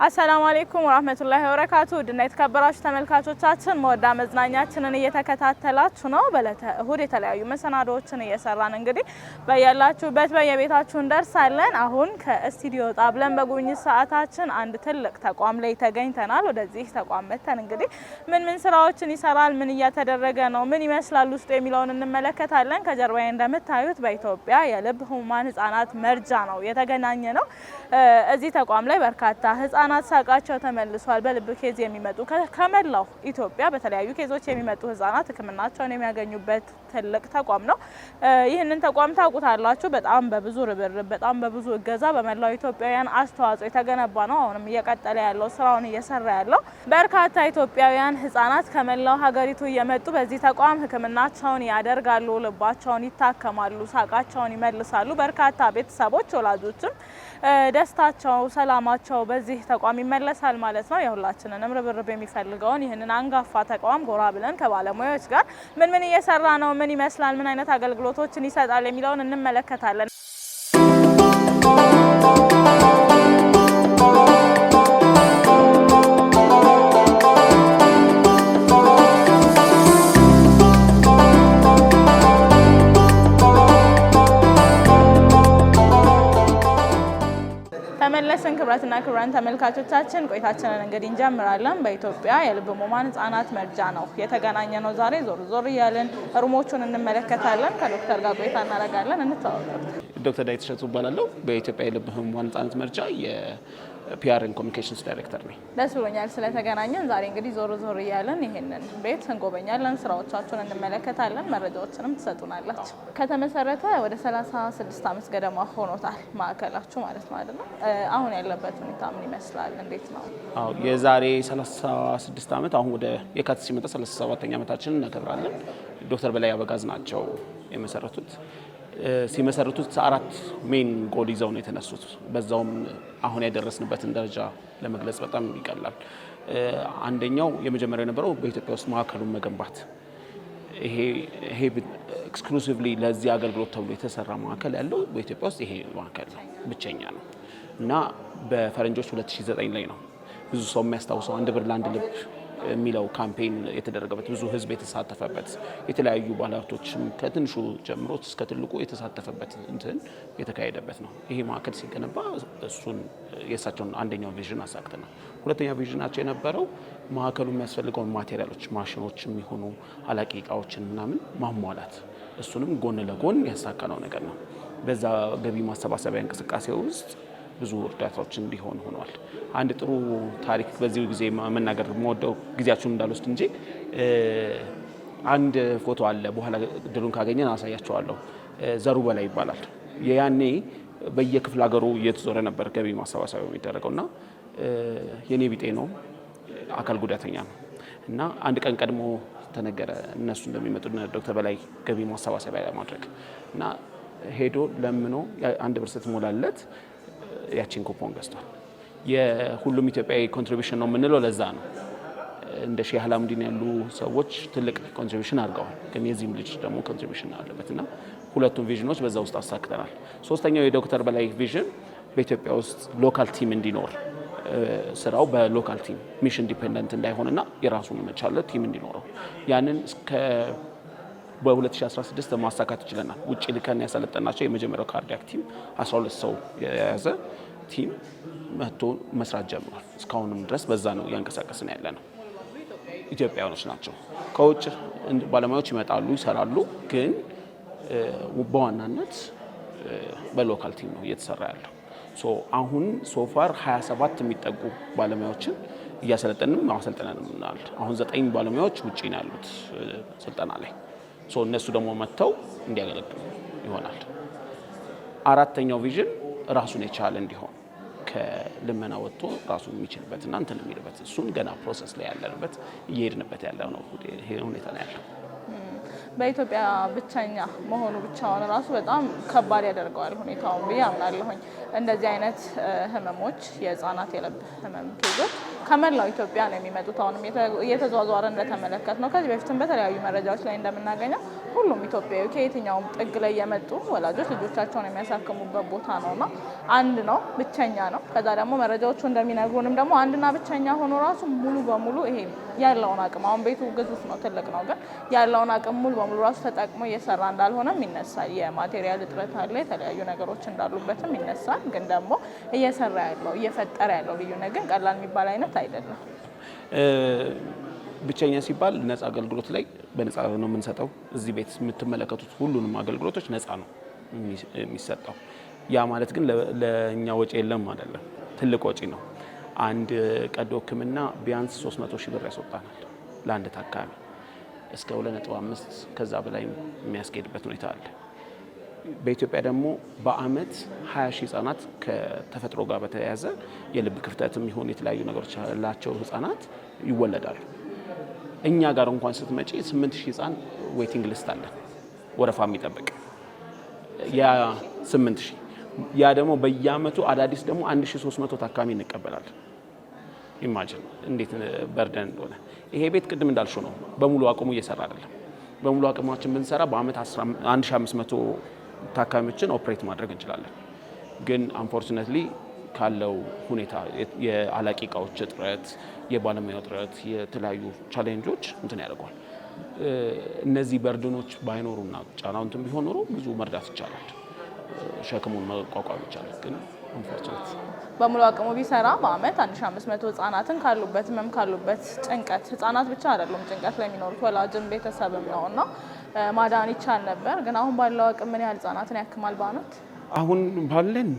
አሰላሙ አለይኩም ወራህመቱላሂ ወበረካቱ ድና የተከበራችሁ ተመልካቾቻችን መወዳ መዝናኛችንን እየተከታተላችሁ ነው። በለተ እሁድ የተለያዩ መሰናዶዎችን እየሰራን እንግዲህ በያላችሁበት በየቤታችሁ እንደርሳለን። አሁን ከስቱዲዮ ጣብለን በጉብኝት ሰዓታችን አንድ ትልቅ ተቋም ላይ ተገኝተናል። ወደዚህ ተቋም መተን እንግዲህ ምን ስራዎችን ይሰራል፣ ምን እያተደረገ ነው፣ ምን ይመስላል ውስጥ የሚለውን እንመለከታለን። ከጀርባዬ እንደምታዩት በኢትዮጵያ የልብ ህሙማን ህጻናት መርጃ ነው የተገናኘ ነው። እዚህ ተቋም ላይ በርካታ ህጻናት ሳቃቸው ተመልሷል። በልብ ኬዝ የሚመጡ ከመላው ኢትዮጵያ በተለያዩ ኬዞች የሚመጡ ህጻናት ህክምናቸውን የሚያገኙበት ትልቅ ተቋም ነው። ይህንን ተቋም ታውቁታላችሁ። በጣም በብዙ ርብርብ፣ በጣም በብዙ እገዛ በመላው ኢትዮጵያውያን አስተዋጽኦ የተገነባ ነው። አሁንም እየቀጠለ ያለው ስራውን እየሰራ ያለው በርካታ ኢትዮጵያውያን ህጻናት ከመላው ሀገሪቱ እየመጡ በዚህ ተቋም ህክምናቸውን ያደርጋሉ፣ ልባቸውን ይታከማሉ፣ ሳቃቸውን ይመልሳሉ። በርካታ ቤተሰቦች ወላጆችም ደስታቸው፣ ሰላማቸው በዚህ ተቋም ይመለሳል ማለት ነው። የሁላችንንም ርብርብ የሚፈልገውን ይህንን አንጋፋ ተቋም ጎራ ብለን ከባለሙያዎች ጋር ምን እየሰራ ነው፣ ምን ይመስላል፣ ምን አይነት አገልግሎቶችን ይሰጣል የሚለውን እንመለከታለን። ተመለስን። ክብራትና ክብራን ተመልካቾቻችን ቆይታችንን እንግዲህ እንጀምራለን። በኢትዮጵያ የልብ ህሙማን ህጻናት መርጃ ነው የተገናኘ ነው። ዛሬ ዞር እያልን ሩሞቹን እንመለከታለን። ከዶክተር ጋር ቆይታ እናደርጋለን። እንተዋወቅ። ዶክተር ዳዊት እሸቱ እባላለሁ። በኢትዮጵያ የልብ ህሙማን ህጻናት መርጃ የፒአር ኤንድ ኮሚኒኬሽንስ ዳይሬክተር ነኝ። ደስ ብሎኛል ስለተገናኘን። ዛሬ እንግዲህ ዞር እያልን ይሄንን ቤት እንጎበኛለን፣ ስራዎቻችሁን እንመለከታለን፣ መረጃዎችንም ትሰጡናላችሁ። ከተመሰረተ ወደ 36 ዓመት ገደማ ሆኖታል ማዕከላችሁ ማለት ነው አይደል? አሁን ያለበት ሁኔታ ምን ይመስላል? እንዴት ነው? አዎ የዛሬ 36 ዓመት አሁን ወደ የካቲት ሲመጣ 37ኛ ዓመታችንን እናከብራለን። ዶክተር በላይ አበጋዝ ናቸው የመሰረቱት። ሲመሰርቱት 4 ሜን ጎል ይዘው ነው የተነሱት። በዛውም አሁን ያደረስንበትን ደረጃ ለመግለጽ በጣም ይቀላል። አንደኛው የመጀመሪያው የነበረው በኢትዮጵያ ውስጥ ማዕከሉን መገንባት። ይሄ ኤክስክሉሲቭሊ ለዚህ አገልግሎት ተብሎ የተሰራ ማዕከል ያለው በኢትዮጵያ ውስጥ ይሄ ማዕከል ነው፣ ብቸኛ ነው እና በፈረንጆች 2009 ላይ ነው ብዙ ሰው የሚያስታውሰው አንድ ብር ለአንድ ልብ የሚለው ካምፔን የተደረገበት፣ ብዙ ህዝብ የተሳተፈበት፣ የተለያዩ ባለሀብቶችም ከትንሹ ጀምሮ እስከ ትልቁ የተሳተፈበት የተካሄደበት ነው። ይሄ ማዕከል ሲገነባ እሱን የእሳቸውን አንደኛው ቪዥን አሳክተናል። ሁለተኛ ቪዥናቸው የነበረው ማዕከሉ የሚያስፈልገውን ማቴሪያሎች፣ ማሽኖች የሚሆኑ አላቂ እቃዎችን ምናምን ማሟላት፣ እሱንም ጎን ለጎን ያሳካነው ነገር ነው። በዛ ገቢ ማሰባሰቢያ እንቅስቃሴ ውስጥ ብዙ እርዳታዎች እንዲሆን ሆኗል። አንድ ጥሩ ታሪክ በዚህ ጊዜ መናገር የምወደው ጊዜያችሁን እንዳልወስድ እንጂ አንድ ፎቶ አለ፣ በኋላ ድሉን ካገኘን አሳያቸዋለሁ። ዘሩ በላይ ይባላል። ያኔ በየክፍለ ሀገሩ እየተዞረ ነበር ገቢ ማሰባሰቢያ የሚደረገውና የኔ ቢጤ ነው፣ አካል ጉዳተኛ ነው እና አንድ ቀን ቀድሞ ተነገረ እነሱ እንደሚመጡ ዶክተር በላይ ገቢ ማሰባሰቢያ ለማድረግ እና ሄዶ ለምኖ አንድ ብር ስትሞላለት ያቺን ኩፖን ገዝቷል። የሁሉም ኢትዮጵያዊ ኮንትሪቢዩሽን ነው የምንለው ለዛ ነው። እንደ ሼህ አላሙዲን ያሉ ሰዎች ትልቅ ኮንትሪቢዩሽን አድርገዋል፣ ግን የዚህም ልጅ ደግሞ ኮንትሪቢዩሽን አለበትና ሁለቱም ቪዥኖች በዛ ውስጥ አሳክተናል። ሶስተኛው የዶክተር በላይ ቪዥን በኢትዮጵያ ውስጥ ሎካል ቲም እንዲኖር፣ ስራው በሎካል ቲም ሚሽን ዲፔንደንት እንዳይሆንና የራሱን መቻለ ቲም እንዲኖረው ያንን እስከ በ2016 ማሳካት ይችላል። ውጪ ልከን ያሰለጠናቸው የመጀመሪያው ካርዲያክ ቲም 12 ሰው የያዘ ቲም መጥቶ መስራት ጀምሯል። እስካሁንም ድረስ በዛ ነው ያንቀሳቀስን ያለ ነው። ኢትዮጵያውያኖች ናቸው። ከውጭ ባለሙያዎች ይመጣሉ፣ ይሰራሉ፣ ግን በዋናነት በሎካል ቲም ነው እየተሰራ ያለው። አሁን ሶፋር 27 የሚጠጉ ባለሙያዎችን እያሰለጠንም ማሰልጠነንም እናል። አሁን 9 ባለሙያዎች ውጪ ነው ያሉት ስልጠና ላይ። እነሱ ደግሞ መጥተው እንዲያገለግሉ ይሆናል። አራተኛው ቪዥን ራሱን የቻለ እንዲሆን ከልመና ወጥቶ ራሱን የሚችልበትና እንትን የሚልበት እሱን ገና ፕሮሰስ ላይ ያለንበት እየሄድንበት ያለ ነው ሁኔታ ነው ያለው። በኢትዮጵያ ብቸኛ መሆኑ ብቻውን ራሱ በጣም ከባድ ያደርገዋል ሁኔታውን ብዬ አምናለሁኝ። እንደዚህ አይነት ህመሞች የህፃናት የልብ ህመም ኬዞች ከመላው ኢትዮጵያ ነው የሚመጡት። አሁንም እየተዟዟረ እንደተመለከት ነው። ከዚህ በፊትም በተለያዩ መረጃዎች ላይ እንደምናገኘው ሁሉም ኢትዮጵያዊ ከየትኛውም ጥግ ላይ የመጡ ወላጆች ልጆቻቸውን የሚያሳክሙበት ቦታ ነውና አንድ ነው፣ ብቸኛ ነው። ከዛ ደግሞ መረጃዎቹ እንደሚነግሩንም ደግሞ አንድና ብቸኛ ሆኖ ራሱ ሙሉ በሙሉ ይሄ ያለውን አቅም አሁን ቤቱ ግዙፍ ነው፣ ትልቅ ነው፣ ግን ያለውን አቅም ሙሉ በሙሉ ራሱ ተጠቅሞ እየሰራ እንዳልሆነም ይነሳል። የማቴሪያል እጥረት አለ፣ የተለያዩ ነገሮች እንዳሉበትም ይነሳል። ግን ደግሞ እየሰራ ያለው እየፈጠረ ያለው ልዩነት ግን ቀላል የሚባል አይነት አይደለም። ብቸኛ ሲባል ነፃ አገልግሎት ላይ በነፃ ነው የምንሰጠው። እዚህ ቤት የምትመለከቱት ሁሉንም አገልግሎቶች ነፃ ነው የሚሰጠው። ያ ማለት ግን ለእኛ ወጪ የለም አይደለም፣ ትልቅ ወጪ ነው። አንድ ቀዶ ሕክምና ቢያንስ 300 ሺህ ብር ያስወጣናል ለአንድ ታካሚ፣ እስከ 2.5 ከዛ በላይ የሚያስኬድበት ሁኔታ አለ። በኢትዮጵያ ደግሞ በአመት 20 ሺህ ህጻናት ከተፈጥሮ ጋር በተያያዘ የልብ ክፍተትም ይሁን የተለያዩ ነገሮች ያላቸው ህጻናት ይወለዳሉ። እኛ ጋር እንኳን ስትመጪ 8000 ህጻን ዌቲንግ ሊስት አለን ወረፋ የሚጠብቅ ያ 8000 ያ ደግሞ በየአመቱ አዳዲስ ደግሞ 1300 ታካሚ እንቀበላለን። ኢማጂን እንዴት በርደን እንደሆነ። ይሄ ቤት ቅድም እንዳልሽው ነው፣ በሙሉ አቅሙ እየሰራ አይደለም። በሙሉ አቅማችን ብንሰራ በአመት 1500 ታካሚዎችን ኦፕሬት ማድረግ እንችላለን። ግን አንፎርቹኔትሊ ካለው ሁኔታ የአላቂ እቃዎች እጥረት፣ የባለሙያ እጥረት፣ የተለያዩ ቻሌንጆች እንትን ያደርገዋል። እነዚህ በርድኖች ባይኖሩና ጫናው እንትን ቢሆን ኖሮ ብዙ መርዳት ይቻላል፣ ሸክሙን መቋቋም ይቻላል። ግን አንፎርቹኔት በሙሉ አቅሙ ቢሰራ በአመት 1500 ህጻናትን ካሉበት ህመም ካሉበት ጭንቀት፣ ህጻናት ብቻ አይደሉም ጭንቀት ላይ የሚኖሩት ወላጅም ቤተሰብም ነውና ማዳን ይቻል ነበር። ግን አሁን ባለው አቅም ምን ያህል ህጻናትን ያክማል በአመት? አሁን ባለን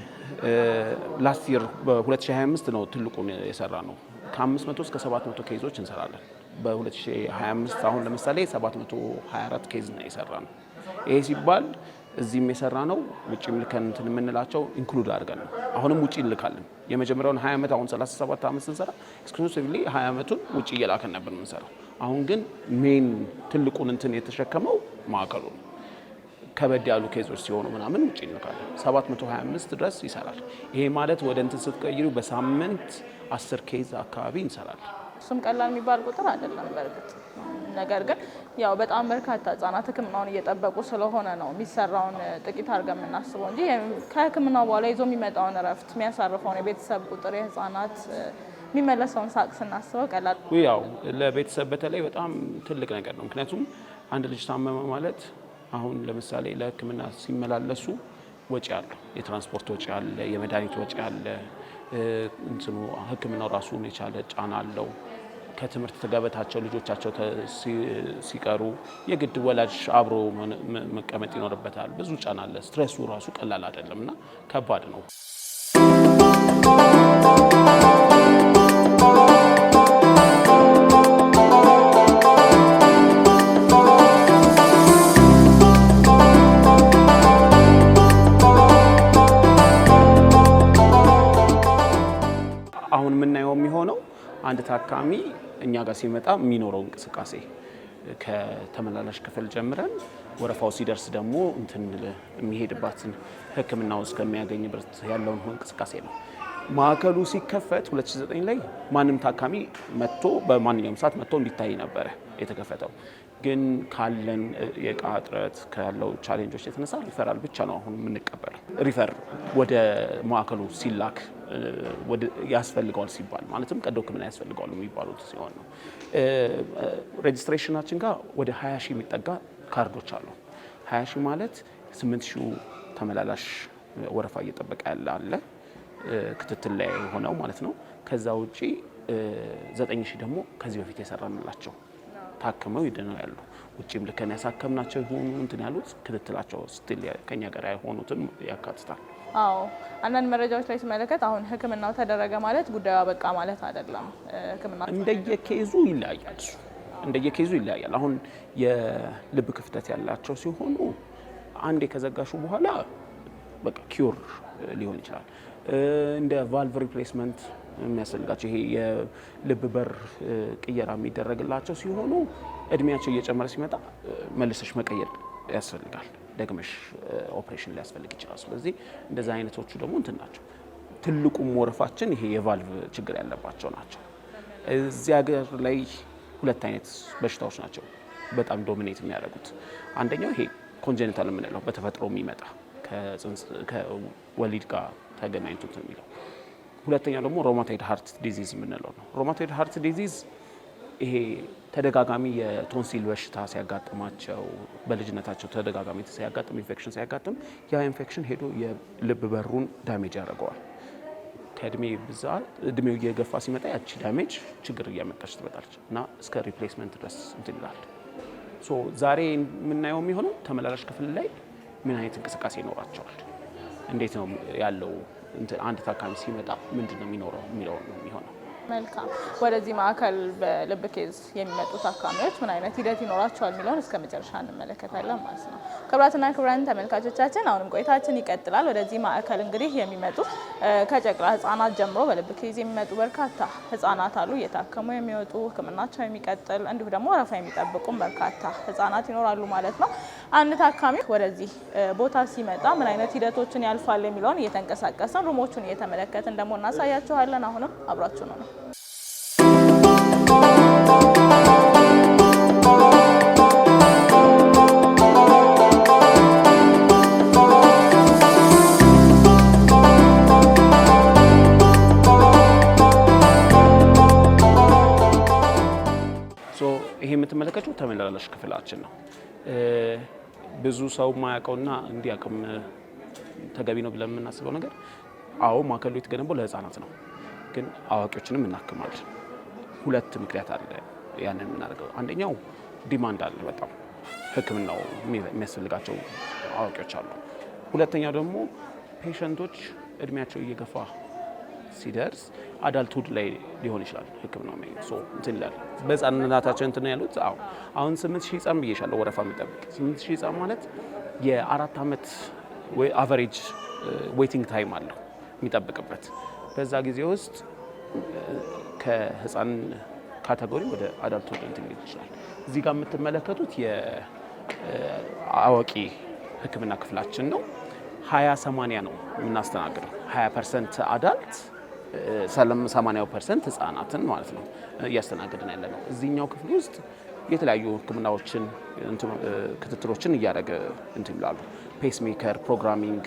ላስት ይር በ2025 ነው ትልቁን የሰራ ነው። ከ500 እስከ 700 ኬዞች እንሰራለን በ2025። አሁን ለምሳሌ 724 ኬዝ ነው የሰራ ነው። ይሄ ሲባል እዚህም የሰራ ነው ውጪም ልከን እንትን የምንላቸው ኢንክሉድ አድርገን ነው። አሁንም ውጪ እንልካለን። የመጀመሪያውን 20 ዓመት አሁን 37 ዓመት ስንሰራ ኤክስክሉሲቭሊ 20 ዓመቱን ውጪ እየላከን ነበር የምንሰራው። አሁን ግን ሜን ትልቁን እንትን የተሸከመው ማዕከሉ ነው። ከበድ ያሉ ኬዞች ሲሆኑ ምናምን ውጪ እንልካለን። 725 ድረስ ይሰራል። ይሄ ማለት ወደ እንትን ስትቀይሩ በሳምንት 10 ኬዝ አካባቢ እንሰራለን። እሱም ቀላል የሚባል ቁጥር አይደለም በእርግጥ። ነገር ግን ያው በጣም በርካታ ህጻናት ህክምናውን እየጠበቁ ስለሆነ ነው የሚሰራውን ጥቂት አድርገን የምናስበው እንጂ ከህክምናው በኋላ ይዞ የሚመጣውን እረፍት፣ የሚያሳርፈውን የቤተሰብ ቁጥር፣ የህጻናት የሚመለሰውን ሳቅ ስናስበው ቀላል ያው ለቤተሰብ በተለይ በጣም ትልቅ ነገር ነው። ምክንያቱም አንድ ልጅ ታመመ ማለት አሁን ለምሳሌ ለህክምና ሲመላለሱ ወጪ አለ፣ የትራንስፖርት ወጪ አለ፣ የመድኃኒት ወጪ አለ። እንትኑ ህክምናው ራሱን የቻለ ጫና አለው። ከትምህርት ገበታቸው ልጆቻቸው ሲቀሩ የግድ ወላጅ አብሮ መቀመጥ ይኖርበታል። ብዙ ጫና አለ። ስትሬሱ ራሱ ቀላል አይደለም እና ከባድ ነው። አሁን የምናየው የሚሆነው አንድ ታካሚ እኛ ጋር ሲመጣ የሚኖረው እንቅስቃሴ ከተመላላሽ ክፍል ጀምረን ወረፋው ሲደርስ ደግሞ እንትን የሚሄድባትን ህክምናው እስከሚያገኝበት ያለውን እንቅስቃሴ ነው። ማዕከሉ ሲከፈት 2009 ላይ ማንም ታካሚ መጥቶ በማንኛውም ሰዓት መጥቶ እንዲታይ ነበረ የተከፈተው። ግን ካለን የእቃ እጥረት ካለው ቻሌንጆች የተነሳ ሪፈራል ብቻ ነው አሁን የምንቀበለው። ሪፈር ወደ ማዕከሉ ሲላክ ያስፈልገዋል ሲባል ማለትም ቀዶ ህክምና ያስፈልገዋል የሚባሉት ሲሆን ነው። ሬጅስትሬሽናችን ጋር ወደ 20 ሺህ የሚጠጋ ካርዶች አሉ። 20 ሺህ ማለት 8 ሺህ ተመላላሽ ወረፋ እየጠበቀ ያለ አለ ክትትል ላይ ሆነው ማለት ነው። ከዛ ውጪ 9 ሺህ ደግሞ ከዚህ በፊት የሰራንላቸው ታክመው ይድነው ያሉ ውጪም ልከን ያሳከምናቸው ይሆኑ እንትን ያሉት ክትትላቸው ስቲል ከኛ ጋር የሆኑትን ያካትታል። አዎ አንዳንድ መረጃዎች ላይ ስመለከት አሁን ህክምናው ተደረገ ማለት ጉዳዩ አበቃ ማለት አይደለም። ህክምና እንደየኬዙ ይለያያል። እንደየኬዙ ይለያያል። አሁን የልብ ክፍተት ያላቸው ሲሆኑ አንዴ ከዘጋሹ በኋላ በቃ ኪዩር ሊሆን ይችላል። እንደ ቫልቭ ሪፕሌስመንት የሚያስፈልጋቸው ይሄ የልብ በር ቅየራ የሚደረግላቸው ሲሆኑ እድሜያቸው እየጨመረ ሲመጣ መልሰሽ መቀየር ያስፈልጋል። ደግመሽ ኦፕሬሽን ሊያስፈልግ ይችላል። ስለዚህ እንደዛ አይነቶቹ ደግሞ እንትን ናቸው። ትልቁም ወረፋችን ይሄ የቫልቭ ችግር ያለባቸው ናቸው። እዚህ ሀገር ላይ ሁለት አይነት በሽታዎች ናቸው በጣም ዶሚኔት የሚያደርጉት። አንደኛው ይሄ ኮንጀኒታል የምንለው በተፈጥሮ የሚመጣ ከወሊድ ጋር ተገናኝቶ የሚለው። ሁለተኛው ደግሞ ሮማቶይድ ሃርት ዲዚዝ የምንለው ነው። ሮማቶይድ ሃርት ዲዚዝ ይሄ ተደጋጋሚ የቶንሲል በሽታ ሲያጋጥማቸው በልጅነታቸው ተደጋጋሚ ሲያጋጥም ኢንፌክሽን ሲያጋጥም ያ ኢንፌክሽን ሄዶ የልብ በሩን ዳሜጅ ያደርገዋል። ከእድሜ ብዛት እድሜው እየገፋ ሲመጣ ያቺ ዳሜጅ ችግር እያመጣች ትመጣለች እና እስከ ሪፕሌስመንት ድረስ እንትን ይላል። ሶ ዛሬ የምናየው የሚሆነው ተመላላሽ ክፍል ላይ ምን አይነት እንቅስቃሴ ይኖራቸዋል፣ እንዴት ነው ያለው፣ አንድ ታካሚ ሲመጣ ምንድን ነው የሚኖረው የሚለው ነው የሚሆነው። መልካም። ወደዚህ ማዕከል በልብ ኬዝ የሚመጡ ታካሚዎች ምን አይነት ሂደት ይኖራቸዋል የሚለውን እስከ መጨረሻ እንመለከታለን ማለት ነው። ክቡራትና ክቡራን ተመልካቾቻችን አሁንም ቆይታችን ይቀጥላል። ወደዚህ ማዕከል እንግዲህ የሚመጡ ከጨቅላ ህጻናት ጀምሮ በልብ ኬዝ የሚመጡ በርካታ ህጻናት አሉ። እየታከሙ የሚወጡ ህክምናቸው የሚቀጥል እንዲሁ ደግሞ ወረፋ የሚጠብቁም በርካታ ህጻናት ይኖራሉ ማለት ነው። አንድ ታካሚ ወደዚህ ቦታ ሲመጣ ምን አይነት ሂደቶችን ያልፋል የሚለውን እየተንቀሳቀሰን ሩሞቹን እየተመለከትን ደግሞ እናሳያችኋለን። አሁንም አብራችሁ ነው። ይሄ የምትመለከቱት ተመላላሽ ክፍላችን ነው። ብዙ ሰው ማያውቀውና እንዲያውቅም ተገቢ ነው ብለን የምናስበው ነገር አዎ ማዕከሉ የተገነባው ለህፃናት ነው፣ ግን አዋቂዎችንም እናክማለን። ሁለት ምክንያት አለ ያንን የምናደርገው። አንደኛው ዲማንድ አለ፣ በጣም ህክምናው የሚያስፈልጋቸው አዋቂዎች አሉ። ሁለተኛው ደግሞ ፔሸንቶች እድሜያቸው እየገፋ ሲደርስ አዳልትሁድ ላይ ሊሆን ይችላል ህክምናው እንትን ይላል። በህፃንነታቸው እንትን ያሉት አሁን 8000 ህፃን ብዬሻለሁ ወረፋ የሚጠብቅ 8000 ህፃን ማለት የ4 ዓመት አቨሬጅ ዌቲንግ ታይም አለው የሚጠብቅበት። በዛ ጊዜ ውስጥ ከህፃን ካቴጎሪ ወደ አዳልትሁድ እንትን ሊል ይችላል። እዚህ ጋር የምትመለከቱት የአዋቂ ህክምና ክፍላችን ነው። 20/80 ነው የምናስተናግደው። 20% አዳልት 80% ህፃናትን ማለት ነው እያስተናገድን ያለ ነው። እዚህኛው ክፍል ውስጥ የተለያዩ ህክምናዎችን ክትትሎችን እያደረገ እንትን ይላሉ። ፔስ ሜከር ፕሮግራሚንግ፣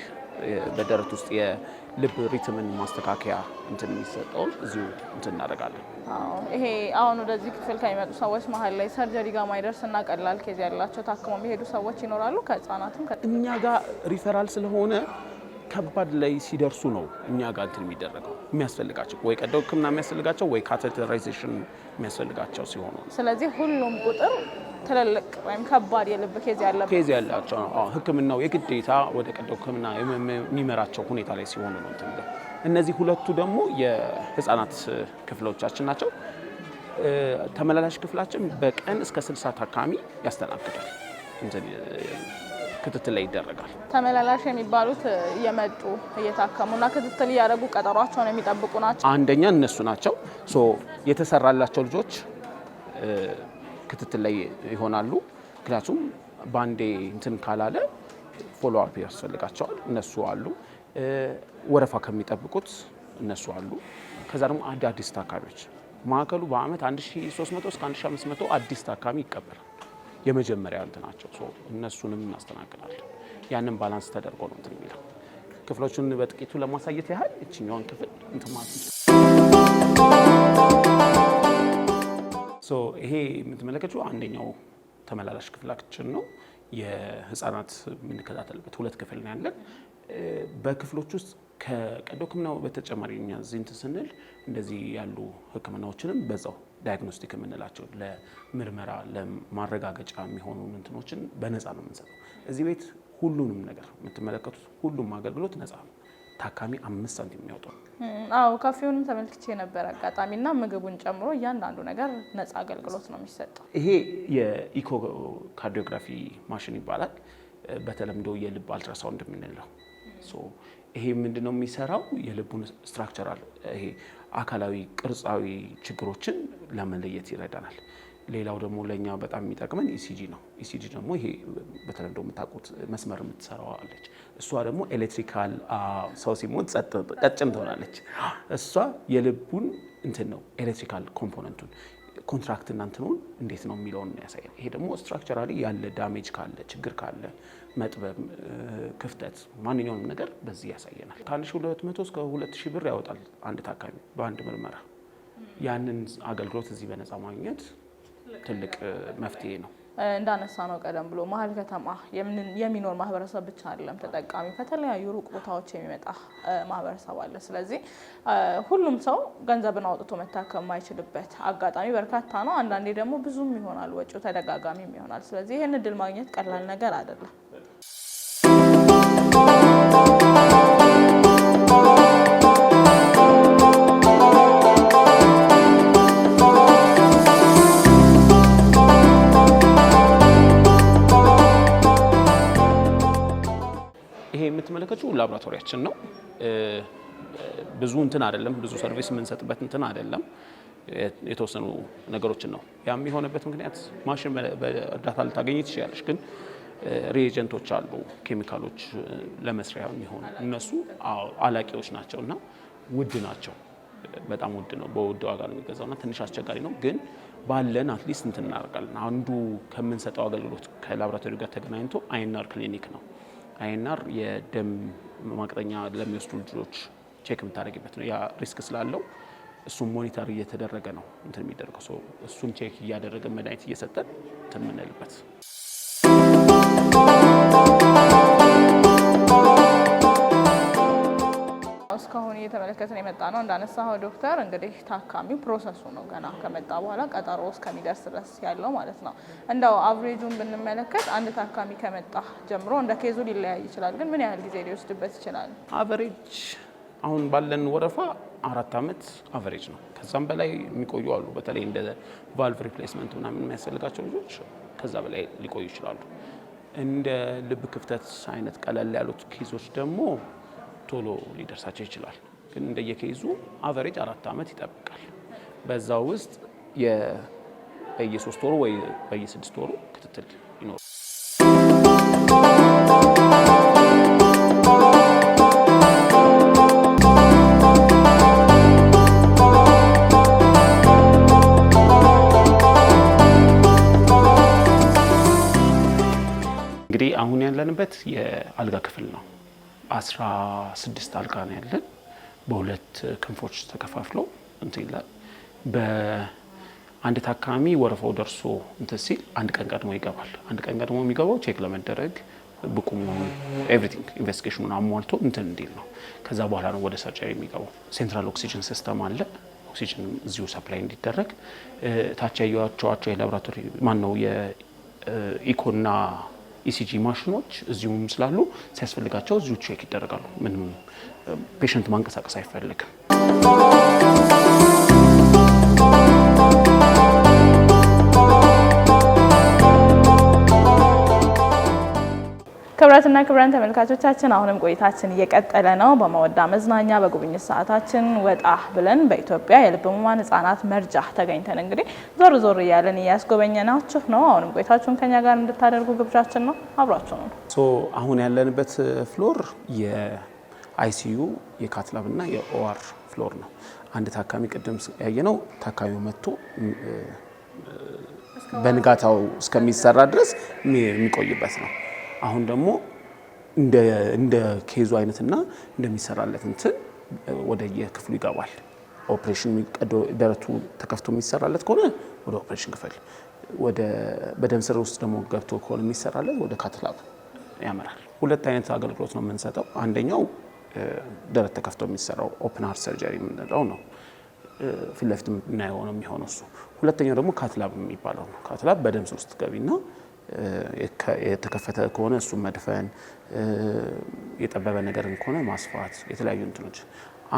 በደረት ውስጥ የልብ ሪትምን ማስተካከያ እንትን የሚሰጠውን እዚሁ እንትን እናደርጋለን። ይሄ አሁን ወደዚህ ክፍል ከሚመጡ ሰዎች መሀል ላይ ሰርጀሪ ጋር ማይደርስ እና ቀላል ኬዝ ያላቸው ታክመው የሚሄዱ ሰዎች ይኖራሉ። ከህፃናትም እኛ ጋር ሪፈራል ስለሆነ ከባድ ላይ ሲደርሱ ነው እኛ ጋር እንትን የሚደረገው የሚያስፈልጋቸው ወይ ቀዶ ህክምና የሚያስፈልጋቸው ወይ ካቴተራይዜሽን የሚያስፈልጋቸው ሲሆኑ፣ ስለዚህ ሁሉም ቁጥር ትልልቅ ወይም ከባድ የልብ ኬዝ ያላቸው ነው ህክምናው የግዴታ ወደ ቀዶ ህክምና የሚመራቸው ሁኔታ ላይ ሲሆኑ ነው እንትን። እነዚህ ሁለቱ ደግሞ የህፃናት ክፍሎቻችን ናቸው። ተመላላሽ ክፍላችን በቀን እስከ 60 ታካሚ ያስተናግዳል። እንትን ክትትል ላይ ይደረጋል። ተመላላሽ የሚባሉት እየመጡ እየታከሙና ክትትል እያደረጉ ቀጠሯቸውን የሚጠብቁ ናቸው። አንደኛ እነሱ ናቸው። የተሰራላቸው ልጆች ክትትል ላይ ይሆናሉ። ምክንያቱም ባንዴ እንትን ካላለ ፎሎ አፕ ያስፈልጋቸዋል። እነሱ አሉ። ወረፋ ከሚጠብቁት እነሱ አሉ። ከዛ ደግሞ አዲስ ታካሚዎች ማዕከሉ በአመት 1300 እስከ 1500 አዲስ ታካሚ ይቀበላል። የመጀመሪያ እንትናቸው እነሱንም እናስተናግዳለን። ያንን ባላንስ ተደርጎ ነው እንትን የሚለው። ክፍሎቹን በጥቂቱ ለማሳየት ያህል እችኛውን ክፍል እንትን ማለት ነው። ይሄ የምትመለከቱ አንደኛው ተመላላሽ ክፍላችን ነው። የህፃናት የምንከታተልበት ሁለት ክፍል ነው ያለን። በክፍሎች ውስጥ ከቀዶ ህክምናው በተጨማሪ እኛ እዚህ እንትን ስንል እንደዚህ ያሉ ህክምናዎችንም በዛው ዳያግኖስቲክ የምንላቸው ለምርመራ ለማረጋገጫ የሚሆኑ እንትኖችን በነፃ ነው የምንሰጠው። እዚህ ቤት ሁሉንም ነገር የምትመለከቱት ሁሉም አገልግሎት ነፃ ነው። ታካሚ 5 ሳንቲም የሚያወጣው። ካፌውንም ተመልክቼ ነበር አጋጣሚና ምግቡን ጨምሮ እያንዳንዱ ነገር ነፃ አገልግሎት ነው የሚሰጠው። ይሄ የኢኮ ካርዲዮግራፊ ማሽን ይባላል። በተለምዶ የልብ አልትራሳውንድ የምንለው። ይሄ ምንድነው የሚሰራው? የልቡን ስትራክቸራል ይሄ አካላዊ ቅርጻዊ ችግሮችን ለመለየት ይረዳናል። ሌላው ደግሞ ለኛ በጣም የሚጠቅመን ኢሲጂ ነው። ኢሲጂ ደግሞ ይሄ በተለምዶ የምታውቁት መስመር የምትሰራው አለች። እሷ ደግሞ ኤሌክትሪካል ሰው ሲሞት ቀጭን ትሆናለች። እሷ የልቡን እንትን ነው ኤሌክትሪካል ኮምፖነንቱን ኮንትራክት እናንተውን እንዴት ነው የሚለውን ያሳያል። ይሄ ደግሞ ስትራክቸራሊ ያለ ዳሜጅ ካለ ችግር ካለ መጥበብ ክፍተት ማንኛውንም ነገር በዚህ ያሳየናል። ከ1200 እስከ 2000 ብር ያወጣል አንድ ታካሚ በአንድ ምርመራ። ያንን አገልግሎት እዚህ በነፃ ማግኘት ትልቅ መፍትሄ ነው። እንዳነሳ ነው ቀደም ብሎ መሀል ከተማ የሚኖር ማህበረሰብ ብቻ አይደለም ተጠቃሚ፣ ከተለያዩ ሩቅ ቦታዎች የሚመጣ ማህበረሰብ አለ። ስለዚህ ሁሉም ሰው ገንዘብን አውጥቶ መታከም የማይችልበት አጋጣሚ በርካታ ነው። አንዳንዴ ደግሞ ብዙም ይሆናል፣ ወጪው ተደጋጋሚም ይሆናል። ስለዚህ ይህን እድል ማግኘት ቀላል ነገር አይደለም። የምትመለከቱ ላቦራቶሪያችን ነው። ብዙ እንትን አይደለም፣ ብዙ ሰርቪስ የምንሰጥበት እንትን አይደለም። የተወሰኑ ነገሮችን ነው። ያም የሆነበት ምክንያት ማሽን በእርዳታ ልታገኝ ትችላለች፣ ግን ሪኤጀንቶች አሉ፣ ኬሚካሎች ለመስሪያ የሚሆኑ እነሱ አላቂዎች ናቸው እና ውድ ናቸው። በጣም ውድ ነው። በውድ ዋጋ ነው የሚገዛውና ትንሽ አስቸጋሪ ነው። ግን ባለን አትሊስት እንትን እናደርጋለን። አንዱ ከምንሰጠው አገልግሎት ከላቦራቶሪ ጋር ተገናኝቶ አይናር ክሊኒክ ነው። አይናር የደም ማቅጠኛ ለሚወስዱ ልጆች ቼክ የምታደርግበት ነው። ያ ሪስክ ስላለው እሱን ሞኒተር እየተደረገ ነው እንትን የሚደረገው። እሱን ቼክ እያደረገ መድኃኒት እየሰጠን እንትን የምንልበት። እስካሁን እየተመለከትን የመጣ ነው እንዳነሳው ዶክተር፣ እንግዲህ ታካሚው ፕሮሰሱ ነው ገና ከመጣ በኋላ ቀጠሮ እስከሚደርስ ድረስ ያለው ማለት ነው። እንደው አቭሬጁን ብንመለከት አንድ ታካሚ ከመጣ ጀምሮ እንደ ኬዙ ሊለያይ ይችላል፣ ግን ምን ያህል ጊዜ ሊወስድበት ይችላል? አቨሬጅ አሁን ባለን ወረፋ 4 ዓመት አቨሬጅ ነው። ከዛም በላይ የሚቆዩ አሉ። በተለይ እንደ ቫልቭ ሪፕሌስመንት ምናምን የሚያስፈልጋቸው ልጆች ከዛ በላይ ሊቆዩ ይችላሉ። እንደ ልብ ክፍተት አይነት ቀለል ያሉት ኬዞች ደግሞ ቶሎ ሊደርሳቸው ይችላል። ግን እንደየኬዙ አቨሬጅ 4 ዓመት ይጠብቃል። በዛው ውስጥ በየ3 ወሩ ወይ በየ6 ወሩ ክትትል ይኖራል። እንግዲህ አሁን ያለንበት የአልጋ ክፍል ነው። 16 አልጋ ነው ያለን። በሁለት ክንፎች ተከፋፍለው እንትን ይላል። በአንድ ታካሚ ወረፋው ደርሶ እንትን ሲል አንድ ቀን ቀድሞ ይገባል። አንድ ቀን ቀድሞ የሚገባው ቼክ ለመደረግ ብቁ መሆኑ ኤቭሪቲንግ ኢንቨስቲጌሽኑን አሟልቶ እንትን እንዲል ነው። ከዛ በኋላ ነው ወደ ሰርጀሪ የሚገባው። ሴንትራል ኦክሲጅን ሲስተም አለ። ኦክሲጅን እዚሁ ሰፕላይ እንዲደረግ ታች ያዩዋቸው የላቦራቶሪ ማነው የኢኮና ኢሲጂ ማሽኖች እዚሁም ስላሉ ሲያስፈልጋቸው እዚሁ ቼክ ይደረጋሉ። ምንም ፔሸንት ማንቀሳቀስ አይፈልግም። ክቡራትና ክቡራን ተመልካቾቻችን አሁንም ቆይታችን እየቀጠለ ነው። በመወዳ መዝናኛ በጉብኝት ሰዓታችን ወጣ ብለን በኢትዮጵያ የልብ ህሙማን ህጻናት መርጃ ተገኝተን እንግዲህ ዞር ዞር እያለን እያስጎበኘናችሁ ነው። አሁንም ቆይታችሁን ከኛ ጋር እንድታደርጉ ግብዣችን ነው። አብራችሁ ነው። አሁን ያለንበት ፍሎር የአይሲዩ የካትላብ እና የኦአር ፍሎር ነው። አንድ ታካሚ ቅድም ያየነው ታካሚው መጥቶ በንጋታው እስከሚሰራ ድረስ የሚቆይበት ነው። አሁን ደግሞ እንደ ኬዙ አይነትና እንደሚሰራለት እንትን ወደ የክፍሉ ይገባል። ኦፕሬሽን ደረቱ ተከፍቶ የሚሰራለት ከሆነ ወደ ኦፕሬሽን ክፍል፣ በደም ስር ውስጥ ደግሞ ገብቶ ከሆነ የሚሰራለት ወደ ካትላብ ያመራል። ሁለት አይነት አገልግሎት ነው የምንሰጠው። አንደኛው ደረት ተከፍቶ የሚሰራው ኦፕን ሃርት ሰርጀሪ የምንለው ነው። ፊት ለፊት የምናየው ነው የሚሆነው እሱ። ሁለተኛው ደግሞ ካትላብ የሚባለው ነው። ካትላብ በደም ስር ውስጥ ገቢና የተከፈተ ከሆነ እሱ መድፈን፣ የጠበበ ነገር ከሆነ ማስፋት፣ የተለያዩ እንትኖች።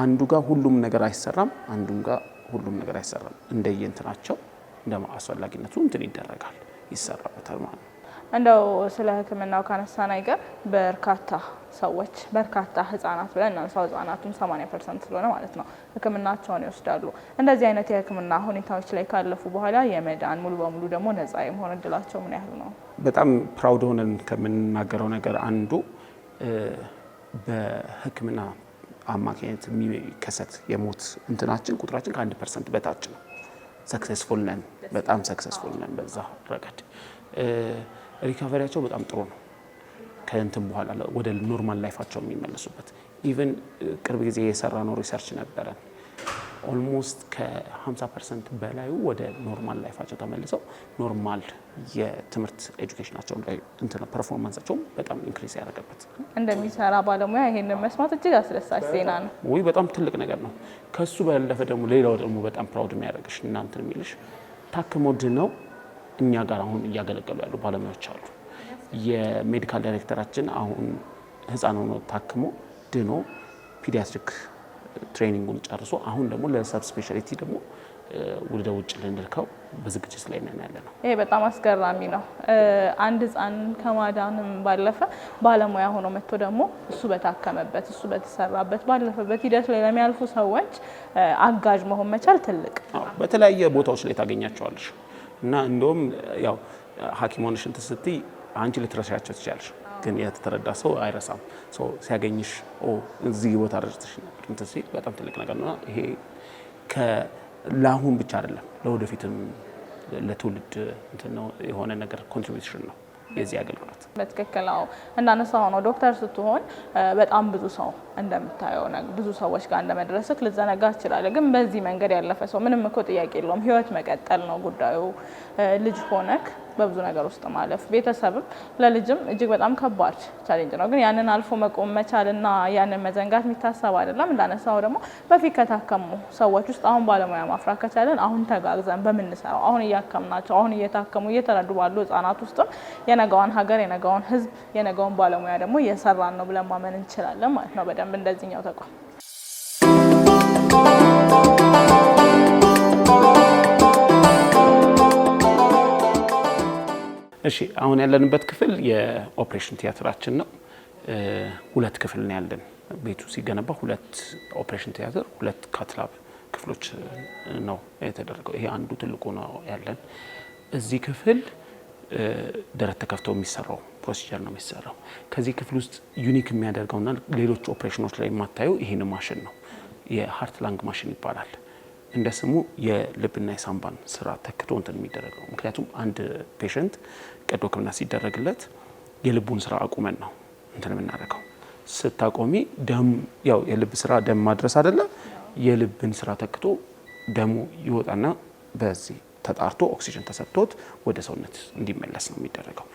አንዱ ጋር ሁሉም ነገር አይሰራም፣ አንዱም ጋር ሁሉም ነገር አይሰራም። እንደየእንትናቸው እንደ አስፈላጊነቱ እንትን ይደረጋል፣ ይሰራበታል ማለት ነው። እንደው ስለ ሕክምናው ካነሳን አይቀር በርካታ ሰዎች በርካታ ህጻናት ብለን እናንሳው፣ ህጻናቱም 80% ስለሆነ ማለት ነው ሕክምናቸውን ይወስዳሉ። እንደዚህ አይነት የሕክምና ሁኔታዎች ላይ ካለፉ በኋላ የመዳን ሙሉ በሙሉ ደግሞ ነፃ የመሆን እድላቸው ምን ያህል ነው? በጣም ፕራውድ ሆነን ከምንናገረው ነገር አንዱ በሕክምና አማካኝነት የሚከሰት የሞት እንትናችን ቁጥራችን ከ1% በታች ነው። ሰክሰስፉል ነን፣ በጣም ሰክሰስፉል ነን በዛ ረገድ። ሪካቨሪያቸው በጣም ጥሩ ነው። ከእንትን በኋላ ወደ ኖርማል ላይፋቸው የሚመለሱበት ኢቭን ቅርብ ጊዜ የሰራ ነው ሪሰርች ነበረን። ኦልሞስት ከ50% በላዩ ወደ ኖርማል ላይፋቸው ተመልሰው ኖርማል የትምህርት ኤጁኬሽናቸው ላይ እንትን ፐርፎርማንሳቸው በጣም ኢንክሪዝ ያደረገበት እንደሚሰራ ባለሙያ ይሄንን መስማት እጅግ አስደሳች ዜና ነው። ወይ በጣም ትልቅ ነገር ነው። ከሱ ባለፈ ደግሞ ሌላው ደግሞ በጣም ፕራውድ የሚያደርግሽ እናንተን የሚልሽ ታክሞ ድነው እኛ ጋር አሁን እያገለገሉ ያሉ ባለሙያዎች አሉ። የሜዲካል ዳይሬክተራችን አሁን ህፃን ሆኖ ታክሞ ድኖ ፒዲያትሪክ ትሬኒንጉን ጨርሶ አሁን ደግሞ ለሰብ ስፔሻሊቲ ደግሞ ወደ ውጭ ልንልከው በዝግጅት ላይ ነን ያለ ነው። ይሄ በጣም አስገራሚ ነው። አንድ ህፃን ከማዳንም ባለፈ ባለሙያ ሆኖ መጥቶ ደግሞ እሱ በታከመበት እሱ በተሰራበት ባለፈበት ሂደት ላይ ለሚያልፉ ሰዎች አጋዥ መሆን መቻል ትልቅ። በተለያየ ቦታዎች ላይ ታገኛቸዋለሽ እና እንደውም ያው ሐኪም ሆነሽ እንትን ስትይ አንቺ ልትረሻቸው ትችላለሽ፣ ግን የተረዳ ሰው አይረሳም። ሲያገኝሽ እዚህ ቦታ ደርሰሽ ነበር እንትን ሲል በጣም ትልቅ ነገር ነው። ይሄ ለአሁን ብቻ አይደለም ለወደፊትም ለትውልድ እንትን ነው የሆነ ነገር ኮንትሪቢዩሽን ነው የዚህ አገልግሎት። በትክክል ነው እንዳነሳው ነው። ዶክተር ስትሆን በጣም ብዙ ሰው እንደምታየው ብዙ ሰዎች ጋር እንደመድረስክ ልዘነጋ ይችላል። ግን በዚህ መንገድ ያለፈ ሰው ምንም እኮ ጥያቄ የለውም። ህይወት መቀጠል ነው ጉዳዩ። ልጅ ሆነክ በብዙ ነገር ውስጥ ማለፍ ቤተሰብም ለልጅም እጅግ በጣም ከባድ ቻሌንጅ ነው። ግን ያንን አልፎ መቆም መቻልና ያንን መዘንጋት የሚታሰብ አይደለም። እንዳነሳው ደግሞ በፊት ከታከሙ ሰዎች ውስጥ አሁን ባለሙያ ማፍራት ከቻለን አሁን ተጋግዘን በምንሰራው አሁን እያከምናቸው አሁን እየታከሙ እየተረዱ ባሉ ህጻናት ውስጥም የነገዋን ሀገር የነገዋን ህዝብ የነገዋን ባለሙያ ደግሞ እየሰራን ነው ብለን ማመን እንችላለን ማለት ነው። በደንብ እንደዚህኛው ተቋም እሺ አሁን ያለንበት ክፍል የኦፕሬሽን ቲያትራችን ነው። ሁለት ክፍል ነው ያለን። ቤቱ ሲገነባ ሁለት ኦፕሬሽን ቲያትር፣ ሁለት ካትላብ ክፍሎች ነው የተደረገው። ይሄ አንዱ ትልቁ ነው ያለን። እዚህ ክፍል ደረት ተከፍቶ የሚሰራው ፕሮሲጀር ነው የሚሰራው። ከዚህ ክፍል ውስጥ ዩኒክ የሚያደርገውና ሌሎች ኦፕሬሽኖች ላይ የማታየው ይሄን ማሽን ነው። የሃርት ላንግ ማሽን ይባላል። እንደ ስሙ የልብና የሳምባን ስራ ተክቶ እንትን የሚደረገው። ምክንያቱም አንድ ፔሸንት ቀዶ ሕክምና ሲደረግለት የልቡን ስራ አቁመን ነው እንትን የምናደርገው። ስታቆሚ ደም ያው የልብ ስራ ደም ማድረስ አይደለ፣ የልብን ስራ ተክቶ ደሙ ይወጣና በዚህ ተጣርቶ ኦክሲጅን ተሰጥቶት ወደ ሰውነት እንዲመለስ ነው የሚደረገው።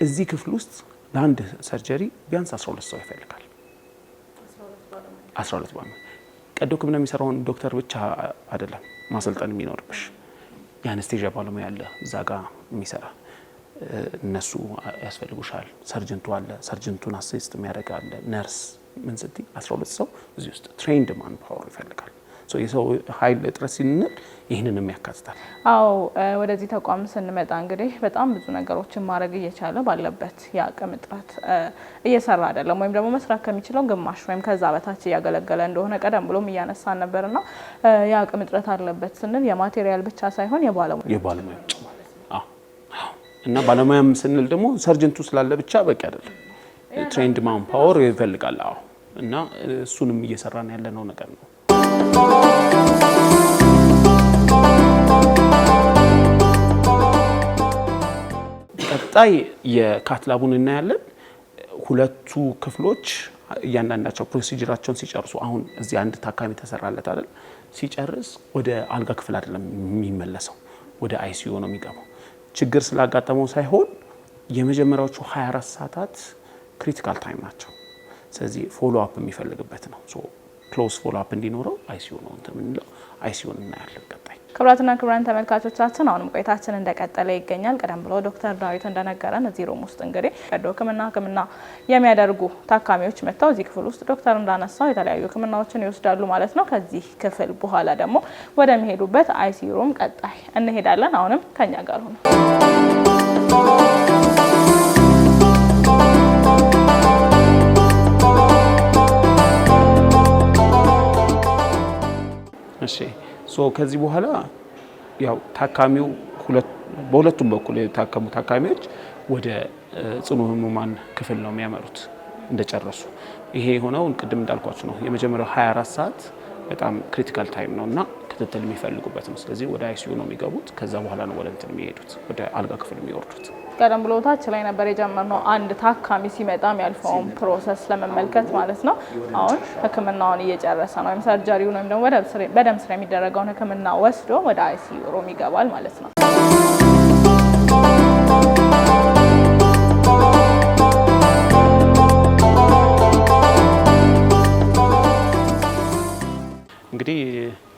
እዚህ ክፍል ውስጥ ለአንድ ሰርጀሪ ቢያንስ 12 ሰው ይፈልጋል። 12 ባለሙያ ቀዶ ሕክምና የሚሰራውን ዶክተር ብቻ አይደለም ማሰልጠን የሚኖርብሽ። የአነስቴዥያ ባለሙያ አለ እዛ ጋ የሚሰራ እነሱ ያስፈልጉሻል። ሰርጅንቱ አለ፣ ሰርጅንቱን አሲስት የሚያደርግ አለ፣ ነርስ ምን ስትይ 12 ሰው እዚህ ውስጥ ትሬንድ ማን ፓወር ይፈልጋል። የሰው ኃይል እጥረት ሲንል ይህንን ያካትታል። አዎ ወደዚህ ተቋም ስንመጣ እንግዲህ በጣም ብዙ ነገሮችን ማድረግ እየቻለ ባለበት የአቅም እጥረት እየሰራ አይደለም፣ ወይም ደግሞ መስራት ከሚችለው ግማሽ ወይም ከዛ በታች እያገለገለ እንደሆነ ቀደም ብሎም እያነሳን ነበርና የአቅም እጥረት አለበት ስንል የማቴሪያል ብቻ ሳይሆን የባለሙያ እና ባለሙያም ስንል ደግሞ ሰርጀንቱ ስላለ ብቻ በቂ አይደለም። ትሬንድ ማን ፓወር ይፈልጋል። አዎ እና እሱንም እየሰራን ያለነው ነገር ነው። ቀጣይ የካትላቡን እናያለን። ሁለቱ ክፍሎች እያንዳንዳቸው ፕሮሲጀራቸውን ሲጨርሱ አሁን እዚህ አንድ ታካሚ ተሰራለት አይደል? ሲጨርስ ወደ አልጋ ክፍል አይደለም የሚመለሰው፣ ወደ አይሲዩ ነው የሚገባው። ችግር ስላጋጠመው ሳይሆን የመጀመሪያዎቹ 24 ሰዓታት ክሪቲካል ታይም ናቸው። ስለዚህ ፎሎ አፕ የሚፈልግበት ነው። ክሎዝ ፎሎ አፕ እንዲኖረው አይሲዩ ነው እንትን የምንለው። አይሲዩን እናያለን ቀጣይ። ክቡራትና ክቡራን ተመልካቾቻችን አሁንም ቆይታችን እንደቀጠለ ይገኛል። ቀደም ብሎ ዶክተር ዳዊት እንደነገረን እዚህ ሩም ውስጥ እንግዲህ ቀዶ ሕክምና የሚያደርጉ ታካሚዎች መጥተው እዚህ ክፍል ውስጥ ዶክተር እንዳነሳው የተለያዩ ሕክምናዎችን ይወስዳሉ ማለት ነው። ከዚህ ክፍል በኋላ ደግሞ ወደሚሄዱበት አይሲዩ ሩም ቀጣይ እንሄዳለን። አሁንም ከኛ ጋር ሆኖ እሺ ከዚህ በኋላ ያው ታካሚው በሁለቱም በኩል የታከሙ ታካሚዎች ወደ ጽኑ ህሙማን ክፍል ነው የሚያመሩት እንደጨረሱ። ይሄ የሆነው ቅድም እንዳልኳችሁ ነው። የመጀመሪያው 24 ሰዓት በጣም ክሪቲካል ታይም ነው እና ክትትል የሚፈልጉበት ነው። ስለዚህ ወደ አይሲዩ ነው የሚገቡት። ከዛ በኋላ ነው ወደ እንትን የሚሄዱት ወደ አልጋ ክፍል የሚወርዱት። ቀደም ብሎ ታች ላይ ነበር የጀመርነው አንድ ታካሚ ሲመጣ የሚያልፈውን ፕሮሰስ ለመመልከት ማለት ነው። አሁን ሕክምናውን እየጨረሰ ነው፣ ወይም ሰርጀሪውን ወይም ደግሞ በደም ስር የሚደረገውን ሕክምና ወስዶ ወደ አይሲዩ ሮም ይገባል ማለት ነው። እንግዲህ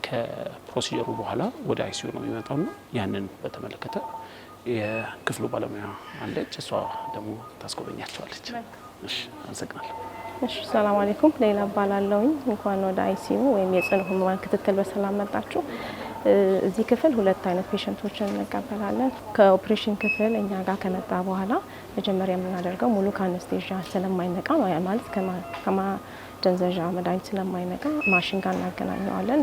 ከፕሮሲጀሩ በኋላ ወደ አይሲዩ ነው የሚመጣው ነው። ያንን በተመለከተ የክፍሉ ባለሙያ አለች፣ እሷ ደግሞ ታስጎበኛቸዋለች። እሺ፣ አመሰግናለሁ። እሺ፣ ሰላም አለይኩም። ሌላ ባላለውኝ እንኳን ወደ አይሲዩ ወይም የጽኑ ህሙማን ክትትል በሰላም መጣችሁ። እዚህ ክፍል ሁለት አይነት ፔሸንቶችን እንቀበላለን። ከኦፕሬሽን ክፍል እኛ ጋር ከመጣ በኋላ መጀመሪያ የምናደርገው ሙሉ ከአነስቴዥያ ስለማይነቃ ማለት ከማደንዘዣ መድኃኒት ስለማይነቃ ማሽን ጋር እናገናኘዋለን።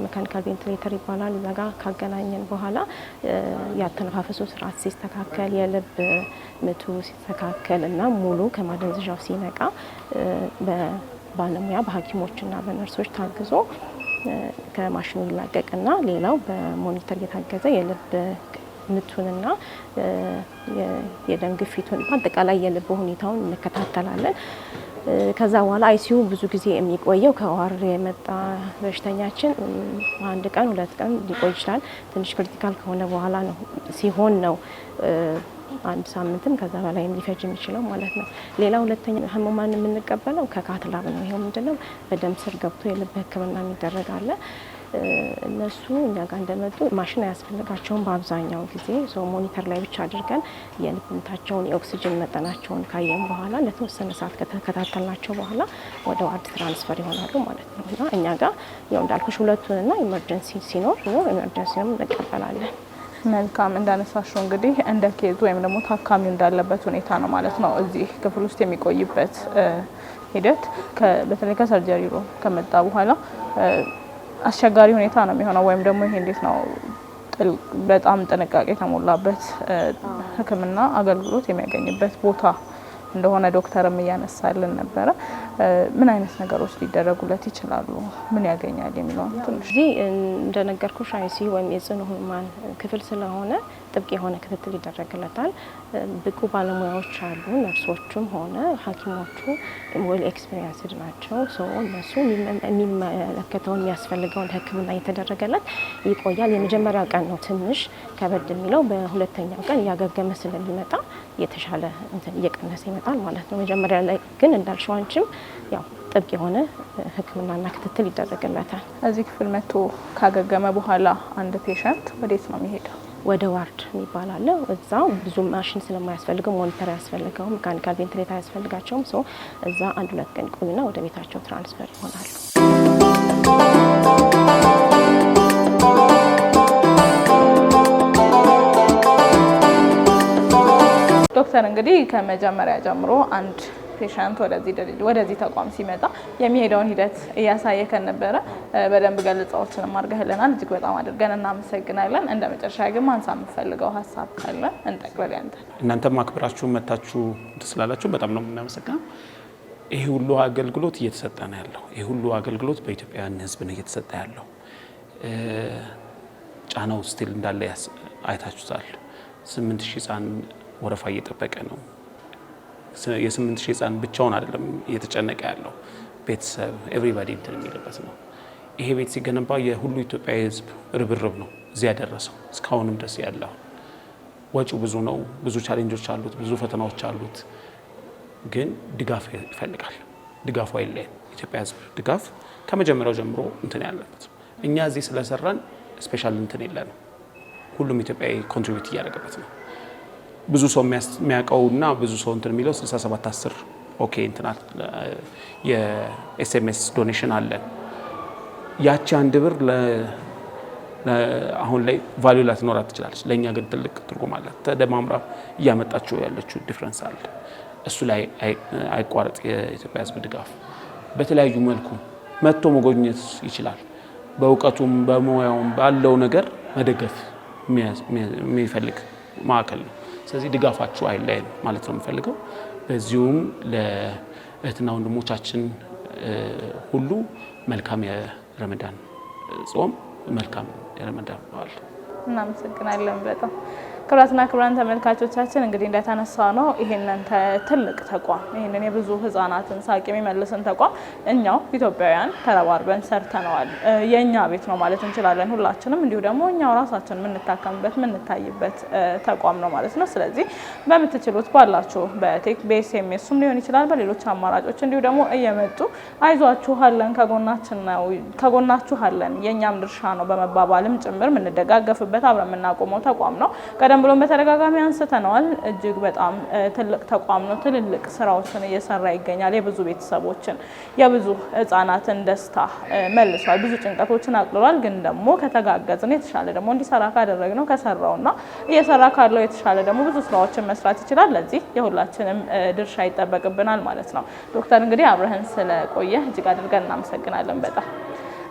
ሜካኒካል ቬንቲሌተር ይባላል። እዛ ጋር ካገናኘን በኋላ ያተነፋፈሱ ስርዓት ሲስተካከል፣ የልብ ምቱ ሲስተካከል እና ሙሉ ከማደንዘዣው ሲነቃ በባለሙያ በሐኪሞችና በነርሶች ታግዞ ከማሽኑ ይላቀቅና ሌላው በሞኒተር እየታገዘ የልብ ምቱንና የደም ግፊቱን አጠቃላይ የልብ ሁኔታውን እንከታተላለን። ከዛ በኋላ አይሲዩ ብዙ ጊዜ የሚቆየው ከዋር የመጣ በሽተኛችን አንድ ቀን 2 ቀን ሊቆይ ይችላል። ትንሽ ክሪቲካል ከሆነ በኋላ ነው ሲሆን ነው አንድ ሳምንትም ከዛ በላይ ሊፈጅ የሚችለው ማለት ነው። ሌላ ሁለተኛ ህሙማን የምንቀበለው ከካትላብ ነው። ይሄው ምንድነው በደም ስር ገብቶ የልብ ህክምና የሚደረግ አለ። እነሱ እኛ ጋር እንደመጡ ማሽን አያስፈልጋቸውም በአብዛኛው ጊዜ ሞኒተር ላይ ብቻ አድርገን የልብ ምታቸውን የኦክሲጅን መጠናቸውን ካየን በኋላ ለተወሰነ ሰዓት ከተከታተልናቸው በኋላ ወደ ዋርድ ትራንስፈር ይሆናሉ ማለት ነው። እና እኛ ጋር ያው እንዳልኩሽ ሁለቱንና ኢመርጀንሲ ሲኖር ኢመርጀንሲንም እንቀበላለን። መልካም እንዳነሳሽው እንግዲህ እንደ ኬዙ ወይም ደግሞ ታካሚው እንዳለበት ሁኔታ ነው ማለት ነው እዚህ ክፍል ውስጥ የሚቆይበት ሂደት። በተለይ ከሰርጀሪ ሩም ከመጣ በኋላ አስቸጋሪ ሁኔታ ነው የሚሆነው፣ ወይም ደግሞ ይሄ እንዴት ነው በጣም ጥንቃቄ የተሞላበት ሕክምና አገልግሎት የሚያገኝበት ቦታ እንደሆነ ዶክተርም እያነሳልን ነበረ። ምን አይነት ነገሮች ሊደረጉለት ይችላሉ? ምን ያገኛል የሚለው ትንሽ እዚህ እንደነገርኩሽ አይሲዩ ወይም የጽኑ ህሙማን ክፍል ስለሆነ ጥብቅ የሆነ ክትትል ይደረግለታል። ብቁ ባለሙያዎች አሉ። ነርሶቹም ሆነ ሐኪሞቹ ዌል ኤክስፒሪየንስድ ናቸው። እነሱ የሚመለከተውን የሚያስፈልገውን ሕክምና እየተደረገለት ይቆያል። የመጀመሪያው ቀን ነው ትንሽ ከበድ የሚለው፣ በሁለተኛው ቀን እያገገመ ስለሚመጣ የተሻለ እየቀነሰ ይመጣል ማለት ነው። መጀመሪያ ላይ ግን እንዳልሽው አንቺም ያው ጥብቅ የሆነ ሕክምናና ክትትል ይደረግለታል። እዚህ ክፍል መጥቶ ካገገመ በኋላ አንድ ፔሸንት ወዴት ነው የሚሄደው? ወደ ዋርድ የሚባል አለ። እዛው ብዙ ማሽን ስለማያስፈልገው ሞኒተር ያስፈልገው ሜካኒካል ቬንቲሌተር ያስፈልጋቸውም እዛ 1-2 ቀን ቆዩና ወደ ቤታቸው ትራንስፈር ይሆናሉ። ዶክተር እንግዲህ ከመጀመሪያ ጀምሮ አንድ ፔሸንት ወደዚህ ተቋም ሲመጣ የሚሄደውን ሂደት እያሳየከን ነበረ። በደንብ ገልጻዎችን አድርገህልናል። እጅግ በጣም አድርገን እናመሰግናለን። እንደ መጨረሻ ግን ማንሳት የምፈልገው ሀሳብ ካለ እንጠቅልል። እናንተም አክብራችሁ መታችሁ ስላላችሁ በጣም ነው የምናመሰግነው። ይሄ ሁሉ አገልግሎት እየተሰጠ ነው ያለው። ይሄ ሁሉ አገልግሎት በኢትዮጵያውያን ሕዝብ ነው እየተሰጠ ያለው። ጫናው ስቲል እንዳለ አይታችሁታል። 8000 ህፃን ወረፋ እየጠበቀ ነው። የ8000 ህፃን ብቻውን አይደለም እየተጨነቀ ያለው፣ ቤተሰብ ኤቭሪባዲ እንትን የሚልበት ነው። ይሄ ቤት ሲገነባ የሁሉ ኢትዮጵያዊ ህዝብ ርብርብ ነው እዚህ ያደረሰው። እስካሁንም ድረስ ያለው ወጪው ብዙ ነው፣ ብዙ ቻሌንጆች አሉት፣ ብዙ ፈተናዎች አሉት። ግን ድጋፍ ይፈልጋል። ድጋፉ አይለየን። ኢትዮጵያ ህዝብ ድጋፍ ከመጀመሪያው ጀምሮ እንትን ያለበት። እኛ እዚህ ስለሰራን ስፔሻል እንትን የለንም። ሁሉም ኢትዮጵያዊ ኮንትሪቢዩት እያደረገበት ነው። ብዙ ሰው የሚያውቀውና ብዙ ሰው እንትን የሚለው 6710 ኦኬ እንትናል የኤስኤምኤስ ዶኔሽን አለን። ያቺ 1 ብር አሁን ላይ ቫልዩ ላትኖራት ትችላለች። ለእኛ ግን ትልቅ ትርጉም አላት። ተደማምራ እያመጣችው ያለችው ዲፍረንስ አለ። እሱ ላይ አይቋረጥ የኢትዮጵያ ህዝብ ድጋፍ በተለያዩ መልኩ መጥቶ መጎብኘት ይችላል። በእውቀቱም በሙያውም ባለው ነገር መደገፍ የሚፈልግ ማዕከል ነው። ስለዚህ ድጋፋችሁ አይለየን ማለት ነው የምፈልገው። በዚሁም ለእህትና ወንድሞቻችን ሁሉ መልካም የረመዳን ጾም መልካም የረመዳን በዓል። እናመሰግናለን በጣም። ክቡራትና ክቡራን ተመልካቾቻችን እንግዲህ እንደተነሳ ነው ይሄንን ትልቅ ተቋም ይሄንን የብዙ ህፃናትን ሳቅ የሚመልስን ተቋም እኛው ኢትዮጵያውያን ተረባርበን ሰርተነዋል። የኛ ቤት ነው ማለት እንችላለን ሁላችንም። እንዲሁ ደግሞ እኛው ራሳችን የምንታከምበት የምንታይበት ተቋም ነው ማለት ነው። ስለዚህ በምትችሉት ባላችሁ በቴክ በኤስኤምኤስም ሊሆን ይችላል በሌሎች አማራጮች እንዲሁ ደግሞ እየመጡ አይዟችሁ አለን ከጎናችሁ አለን የኛም ድርሻ ነው በመባባልም ጭምር የምንደጋገፍበት አብረን የምናቆመው ተቋም ነው። ቀደም ብሎም በተደጋጋሚ አንስተነዋል። እጅግ በጣም ትልቅ ተቋም ነው። ትልልቅ ስራዎችን እየሰራ ይገኛል። የብዙ ቤተሰቦችን የብዙ ህፃናትን ደስታ መልሷል። ብዙ ጭንቀቶችን አቅልሏል። ግን ደግሞ ከተጋገዝን የተሻለ ደግሞ እንዲሰራ ካደረግነው ከሰራውና እየሰራ ካለው የተሻለ ደግሞ ብዙ ስራዎችን መስራት ይችላል። ለዚህ የሁላችንም ድርሻ ይጠበቅብናል ማለት ነው። ዶክተር እንግዲህ አብረህን ስለቆየ እጅግ አድርገን እናመሰግናለን። በጣም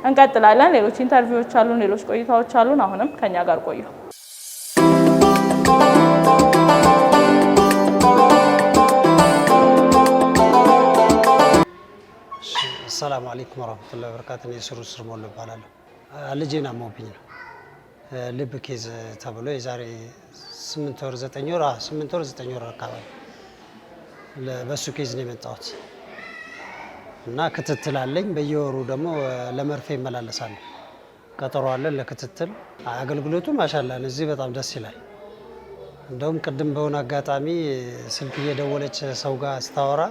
እንቀጥላለን። ሌሎች ኢንተርቪዎች አሉን፣ ሌሎች ቆይታዎች አሉን። አሁንም ከኛ ጋር ቆዩ። ሰላም አለይኩም ወራህመቱላሂ ወበረካቱሁ። የስሩ ስር ሞሉ እባላለሁ። ልጄን አሞብኝ ነው ልብ ኬዝ ተብሎ የዛሬ 8 ወር 9 ወር አካባቢ በሱ ኬዝ ነው የመጣሁት እና ክትትል አለኝ። በየወሩ ደግሞ ለመርፌ እመላለሳለሁ። ቀጠሮ አለን ለክትትል። አገልግሎቱ ማሻአላ ነው። እዚህ በጣም ደስ ይላል። እንደውም ቅድም በሆነ አጋጣሚ ስልክ እየደወለች ሰው ጋር ስታወራ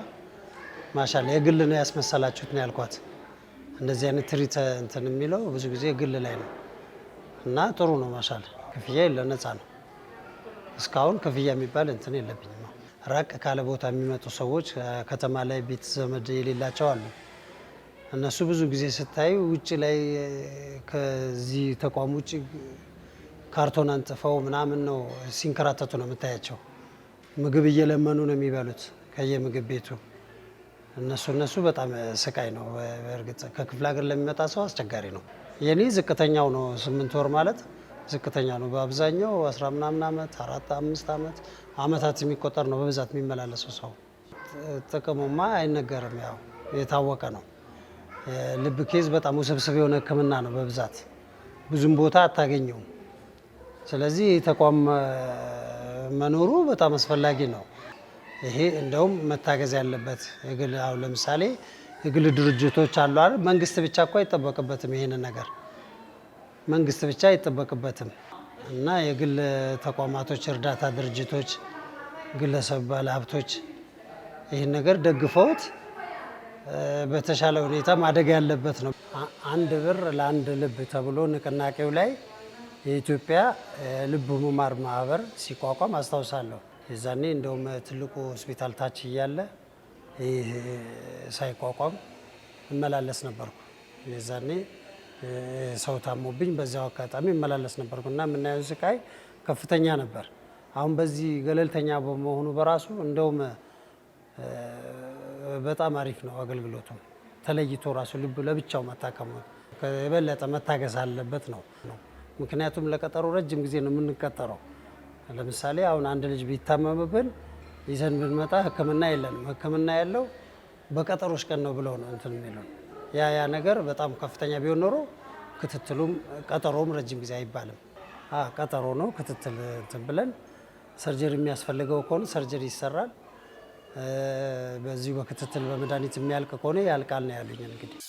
ማሻአላ የግል ነው ያስመሰላችሁት ነው ያልኳት። እንደዚህ አይነት ትሪት እንትን የሚለው ብዙ ጊዜ ግል ላይ ነው እና ጥሩ ነው ማሻአላ። ክፍያ የለም፣ ነፃ ነው። እስካሁን ክፍያ የሚባል እንትን የለብኝም። ራቅ ካለ ቦታ የሚመጡ ሰዎች ከተማ ላይ ቤት ዘመድ የሌላቸው አሉ። እነሱ ብዙ ጊዜ ስታዩ ውጭ ላይ ከዚህ ተቋም ውጭ ካርቶን አንጥፈው ምናምን ነው ሲንከራተቱ ነው የምታያቸው። ምግብ እየለመኑ ነው የሚበሉት ከየምግብ ቤቱ። እነሱ በጣም ስቃይ ነው። በእርግጥ ከክፍለ ሀገር ለሚመጣ ሰው አስቸጋሪ ነው። የኔ ዝቅተኛው ነው 8 ወር ማለት ዝቅተኛ ነው። በአብዛኛው 10 ምናምን ዓመት 4 5 ዓመታት የሚቆጠር ነው በብዛት የሚመላለሰው ሰው። ጥቅሙማ አይነገርም፣ ያው የታወቀ ነው። ልብ ኬዝ በጣም ውስብስብ የሆነ ሕክምና ነው። በብዛት ብዙም ቦታ አታገኘውም። ስለዚህ ተቋም መኖሩ በጣም አስፈላጊ ነው። ይሄ እንደውም መታገዝ ያለበት የግል አሁን ለምሳሌ የግል ድርጅቶች አሉ አይደል? መንግስት ብቻ እኮ አይጠበቅበትም ይሄንን ነገር መንግስት ብቻ አይጠበቅበትም እና የግል ተቋማቶች፣ እርዳታ ድርጅቶች፣ ግለሰብ ባለሀብቶች ይህን ነገር ደግፈውት በተሻለ ሁኔታ ማደግ ያለበት ነው። 1 ብር ለአንድ ልብ ተብሎ ንቅናቄው ላይ የኢትዮጵያ ልብ ህሙማን ማህበር ሲቋቋም አስታውሳለሁ። የዛኔ እንደውም ትልቁ ሆስፒታል ታች እያለ ሳይቋቋም እመላለስ ነበርኩ። የዛኔ ሰው ታሞብኝ በዚያው አጋጣሚ እመላለስ ነበርኩ እና የምናየው ስቃይ ከፍተኛ ነበር። አሁን በዚህ ገለልተኛ በመሆኑ በራሱ እንደውም በጣም አሪፍ ነው አገልግሎቱ። ተለይቶ ራሱ ልብ ለብቻው መታከሙ የበለጠ መታገስ አለበት ነው። ምክንያቱም ለቀጠሮ ረጅም ጊዜ ነው የምንቀጠረው። ለምሳሌ አሁን አንድ ልጅ ቢታመምብን ይዘን ብንመጣ ሕክምና የለንም። ሕክምና ያለው በቀጠሮች ቀን ነው ብለው ነው እንትን የሚለው። ያ ነገር በጣም ከፍተኛ ቢሆን ኖሮ ክትትሉም ቀጠሮም ረጅም ጊዜ አይባልም። ቀጠሮ ነው ክትትል እንትን ብለን ሰርጀሪ የሚያስፈልገው ከሆነ ሰርጀሪ ይሰራል። በዚሁ በክትትል በመድኃኒት የሚያልቅ ከሆነ ያልቃል ነው ያሉኝ። እንግዲህ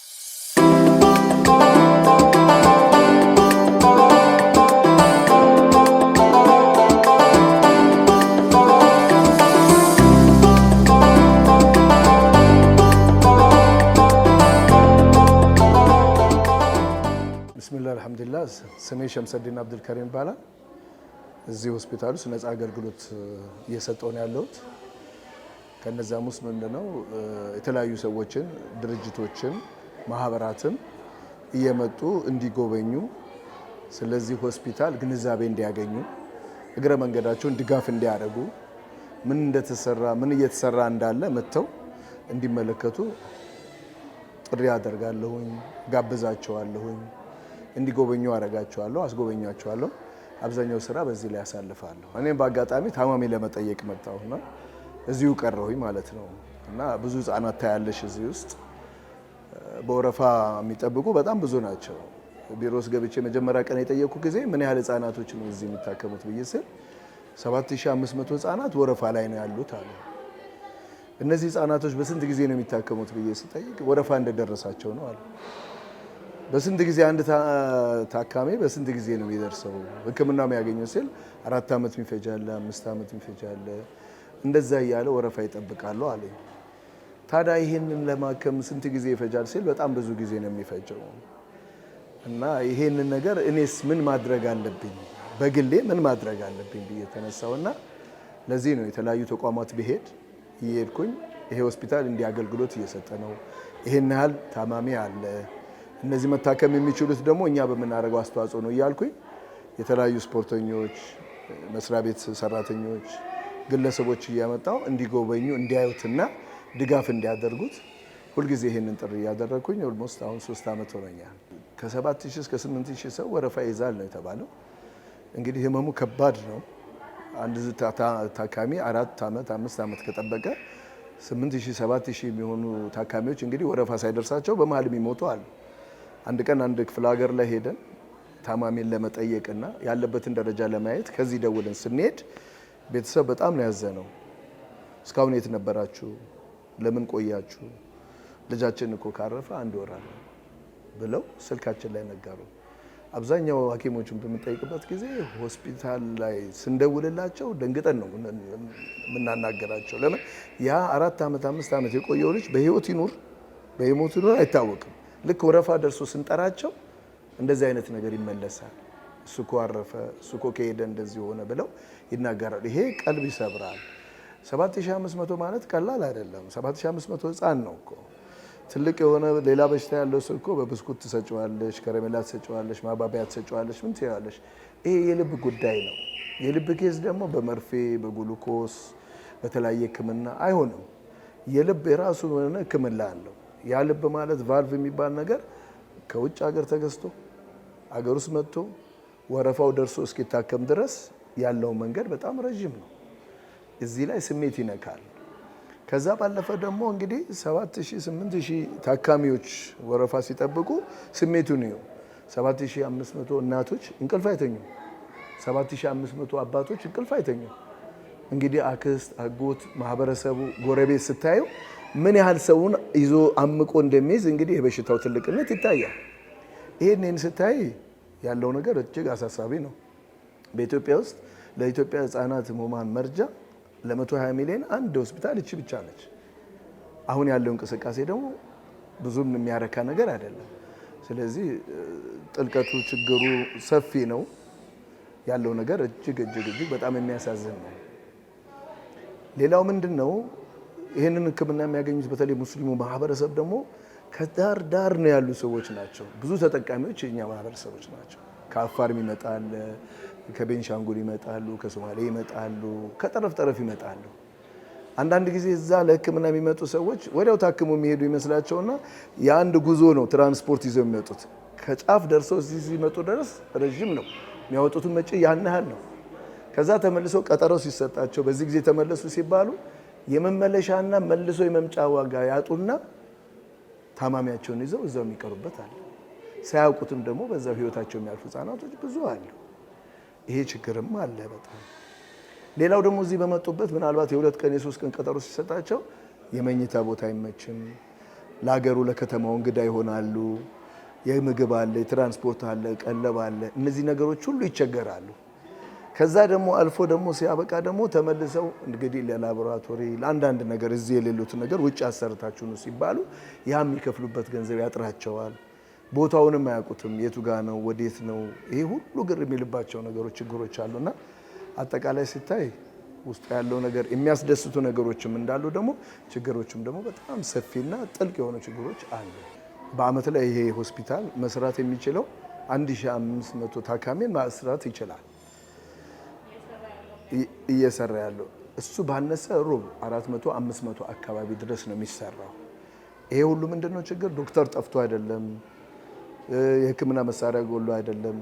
ብስሚላህ አልሐምዱሊላህ። ስሜ ሸምሰዲን አብዱልከሪም ይባላል። እዚህ ሆስፒታል ውስጥ ነፃ አገልግሎት እየሰጠሁ ነው ያለሁት። ከነዛም ውስጥ ምንድነው የተለያዩ ሰዎችን፣ ድርጅቶችን፣ ማህበራትን እየመጡ እንዲጎበኙ፣ ስለዚህ ሆስፒታል ግንዛቤ እንዲያገኙ፣ እግረ መንገዳቸውን ድጋፍ እንዲያደርጉ፣ ምን እንደተሰራ ምን እየተሰራ እንዳለ መጥተው እንዲመለከቱ ጥሪ አደርጋለሁኝ፣ ጋብዛቸዋለሁኝ፣ እንዲጎበኙ አደርጋቸዋለሁ፣ አስጎበኛቸዋለሁ። አብዛኛው ስራ በዚህ ላይ ያሳልፋለሁ። እኔም በአጋጣሚ ታማሚ ለመጠየቅ መጣሁና እዚሁ ቀረሁኝ ማለት ነው። እና ብዙ ህጻናት ታያለሽ እዚህ ውስጥ በወረፋ የሚጠብቁ በጣም ብዙ ናቸው። ቢሮስ ገብቼ መጀመሪያ ቀን የጠየቁ ጊዜ ምን ያህል ህፃናቶች ነው እዚህ የሚታከሙት ብዬ ስል 7500 ህፃናት ወረፋ ላይ ነው ያሉት አሉ። እነዚህ ህፃናቶች በስንት ጊዜ ነው የሚታከሙት ብዬ ስጠይቅ ወረፋ እንደደረሳቸው ነው አሉ። በስንት ጊዜ አንድ ታካሚ በስንት ጊዜ ነው የሚደርሰው ህክምና የሚያገኘው ሲል 4 ዓመት የሚፈጃለ 5 ዓመት የሚፈጃለ እንደዛ እያለ ወረፋ ይጠብቃሉ አለኝ። ታዲያ ይሄንን ለማከም ስንት ጊዜ ይፈጃል ሲል በጣም ብዙ ጊዜ ነው የሚፈጀው እና ይሄንን ነገር እኔስ ምን ማድረግ አለብኝ በግሌ ምን ማድረግ አለብኝ ብዬ ተነሳውና ለዚህ ነው የተለያዩ ተቋማት ብሄድ እየሄድኩኝ ይሄ ሆስፒታል እንዲህ አገልግሎት እየሰጠ ነው፣ ይሄን ያህል ታማሚ አለ፣ እነዚህ መታከም የሚችሉት ደግሞ እኛ በምናደርገው አስተዋጽኦ ነው እያልኩኝ የተለያዩ ስፖርተኞች፣ መስሪያ ቤት ሰራተኞች፣ ግለሰቦች እያመጣው እንዲጎበኙ እንዲያዩትና ድጋፍ እንዲያደርጉት ሁልጊዜ ይሄንን ጥሪ እያደረግኩኝ ኦልሞስት አሁን 3 ዓመት ሆነኛል። ከ7000 እስከ 8000 ሰው ወረፋ ይዛል ነው የተባለው። እንግዲህ ህመሙ ከባድ ነው። አንድ ታካሚ 4 ዓመት 5 ዓመት ከጠበቀ 8000 7000 የሚሆኑ ታካሚዎች እንግዲህ ወረፋ ሳይደርሳቸው በመሀል የሚሞቱ አሉ። አንድ ቀን አንድ ክፍለ ሀገር ላይ ሄደን ታማሚን ለመጠየቅና ያለበትን ደረጃ ለማየት ከዚህ ደውለን ስንሄድ ቤተሰብ በጣም ነው ያዘነው። እስካሁን የት ነበራችሁ? ለምን ቆያችሁ? ልጃችን እኮ ካረፈ 1 ወር አለ ብለው ስልካችን ላይ ነገሩ። አብዛኛው ሐኪሞችን በምንጠይቅበት ጊዜ ሆስፒታል ላይ ስንደውልላቸው ደንግጠን ነው የምናናገራቸው። ለምን ያ 4 ዓመት 5 ዓመት የቆየው ልጅ በህይወት ይኑር በህይወት ይኑር አይታወቅም። ልክ ወረፋ ደርሶ ስንጠራቸው እንደዚህ አይነት ነገር ይመለሳል። እሱ እኮ አረፈ፣ እሱ እኮ ከሄደ እንደዚህ ሆነ ብለው ይናገራሉ። ይሄ ቀልብ ይሰብራል። 7500 ማለት ቀላል አይደለም። 7500 ህፃን ነው እኮ። ትልቅ የሆነ ሌላ በሽታ ያለው ሰው እኮ በብስኩት ትሰጪዋለሽ፣ ከረሜላ ትሰጪዋለሽ፣ ማባቢያ ትሰጪዋለሽ፣ ምን ትያለሽ። ይሄ የልብ ጉዳይ ነው። የልብ ኬዝ ደግሞ በመርፌ በግሉኮስ በተለያየ ህክምና አይሆንም። የልብ የራሱ የሆነ ህክምና አለው። ያ ልብ ማለት ቫልቭ የሚባል ነገር ከውጭ ሀገር ተገዝቶ አገር ውስጥ መጥቶ ወረፋው ደርሶ እስኪታከም ድረስ ያለው መንገድ በጣም ረጅም ነው። እዚህ ላይ ስሜት ይነካል። ከዛ ባለፈ ደግሞ እንግዲህ 7000 8000 ታካሚዎች ወረፋ ሲጠብቁ ስሜቱን ነው። 7500 እናቶች እንቅልፍ አይተኙ፣ 7500 አባቶች እንቅልፍ አይተኙ። እንግዲህ አክስት፣ አጎት፣ ማህበረሰቡ፣ ጎረቤት ስታዩ ምን ያህል ሰውን ይዞ አምቆ እንደሚይዝ እንግዲህ የበሽታው ትልቅነት ይታያል። ይሄንን ስታይ ያለው ነገር እጅግ አሳሳቢ ነው። በኢትዮጵያ ውስጥ ለኢትዮጵያ ህፃናት ህሙማን መርጃ ለ120 ሚሊዮን አንድ ሆስፒታል እቺ ብቻ ነች። አሁን ያለው እንቅስቃሴ ደግሞ ብዙም የሚያረካ ነገር አይደለም። ስለዚህ ጥልቀቱ ችግሩ ሰፊ ነው። ያለው ነገር እጅግ በጣም የሚያሳዝን ነው። ሌላው ምንድነው? ይሄንን ህክምና የሚያገኙት በተለይ ሙስሊሙ ማህበረሰብ ደግሞ ከዳር ዳር ነው ያሉ ሰዎች ናቸው። ብዙ ተጠቃሚዎች የኛ ማህበረሰቦች ናቸው። ከአፋር ይመጣል፣ ከቤንሻንጉል ይመጣሉ፣ ከሶማሌ ይመጣሉ፣ ከጠረፍ ጠረፍ ይመጣሉ። አንዳንድ ጊዜ እዛ ለህክምና የሚመጡ ሰዎች ወዲያው ታክሙ የሚሄዱ ይመስላቸውና የአንድ ጉዞ ነው ትራንስፖርት ይዘው የሚመጡት። ከጫፍ ደርሰው እዚህ ሲመጡ ድረስ ረጅም ነው የሚያወጡት ወጪ ያን ያህል ነው። ከዛ ተመልሰው ቀጠሮ ሲሰጣቸው በዚህ ጊዜ ተመለሱ ሲባሉ የመመለሻና መልሶ የመምጫ ዋጋ ያጡና ታማሚያቸውን ይዘው እዛው የሚቀሩበት አለ። ሳያውቁትም ደግሞ በዛው ህይወታቸው የሚያልፉ ህፃናቶች ብዙ አሉ። ይሄ ችግርም አለ በጣም። ሌላው ደግሞ እዚህ በመጡበት ምናልባት የ2 ቀን የ3 ቀን ቀጠሮ ሲሰጣቸው የመኝታ ቦታ አይመችም፣ ለሀገሩ ለከተማው እንግዳ ይሆናሉ፣ የምግብ አለ፣ የትራንስፖርት አለ፣ ቀለብ አለ፣ እነዚህ ነገሮች ሁሉ ይቸገራሉ። ከዛ ደግሞ አልፎ ደግሞ ሲያበቃ ደግሞ ተመልሰው እንግዲህ ለላቦራቶሪ ለአንዳንድ ነገር እዚህ የሌሉትን ነገር ውጭ አሰርታችሁ ነው ሲባሉ ያ የሚከፍሉበት ገንዘብ ያጥራቸዋል። ቦታውንም አያውቁትም፣ የቱ ጋ ነው ወዴት ነው። ይሄ ሁሉ ግር የሚልባቸው ነገሮች ችግሮች አሉና አጠቃላይ ሲታይ ውስጥ ያለው ነገር የሚያስደስቱ ነገሮችም እንዳሉ ደግሞ ችግሮችም ደግሞ በጣም ሰፊና ጥልቅ የሆኑ ችግሮች አሉ። በአመት ላይ ይሄ ሆስፒታል መስራት የሚችለው 1500 ታካሚን ማስራት ይችላል። እየሰራ ያለው እሱ ባነሰ ሩብ 400 500 አካባቢ ድረስ ነው የሚሰራው። ይሄ ሁሉ ምንድነው ችግር? ዶክተር ጠፍቶ አይደለም፣ የህክምና መሳሪያ ጎሎ አይደለም፣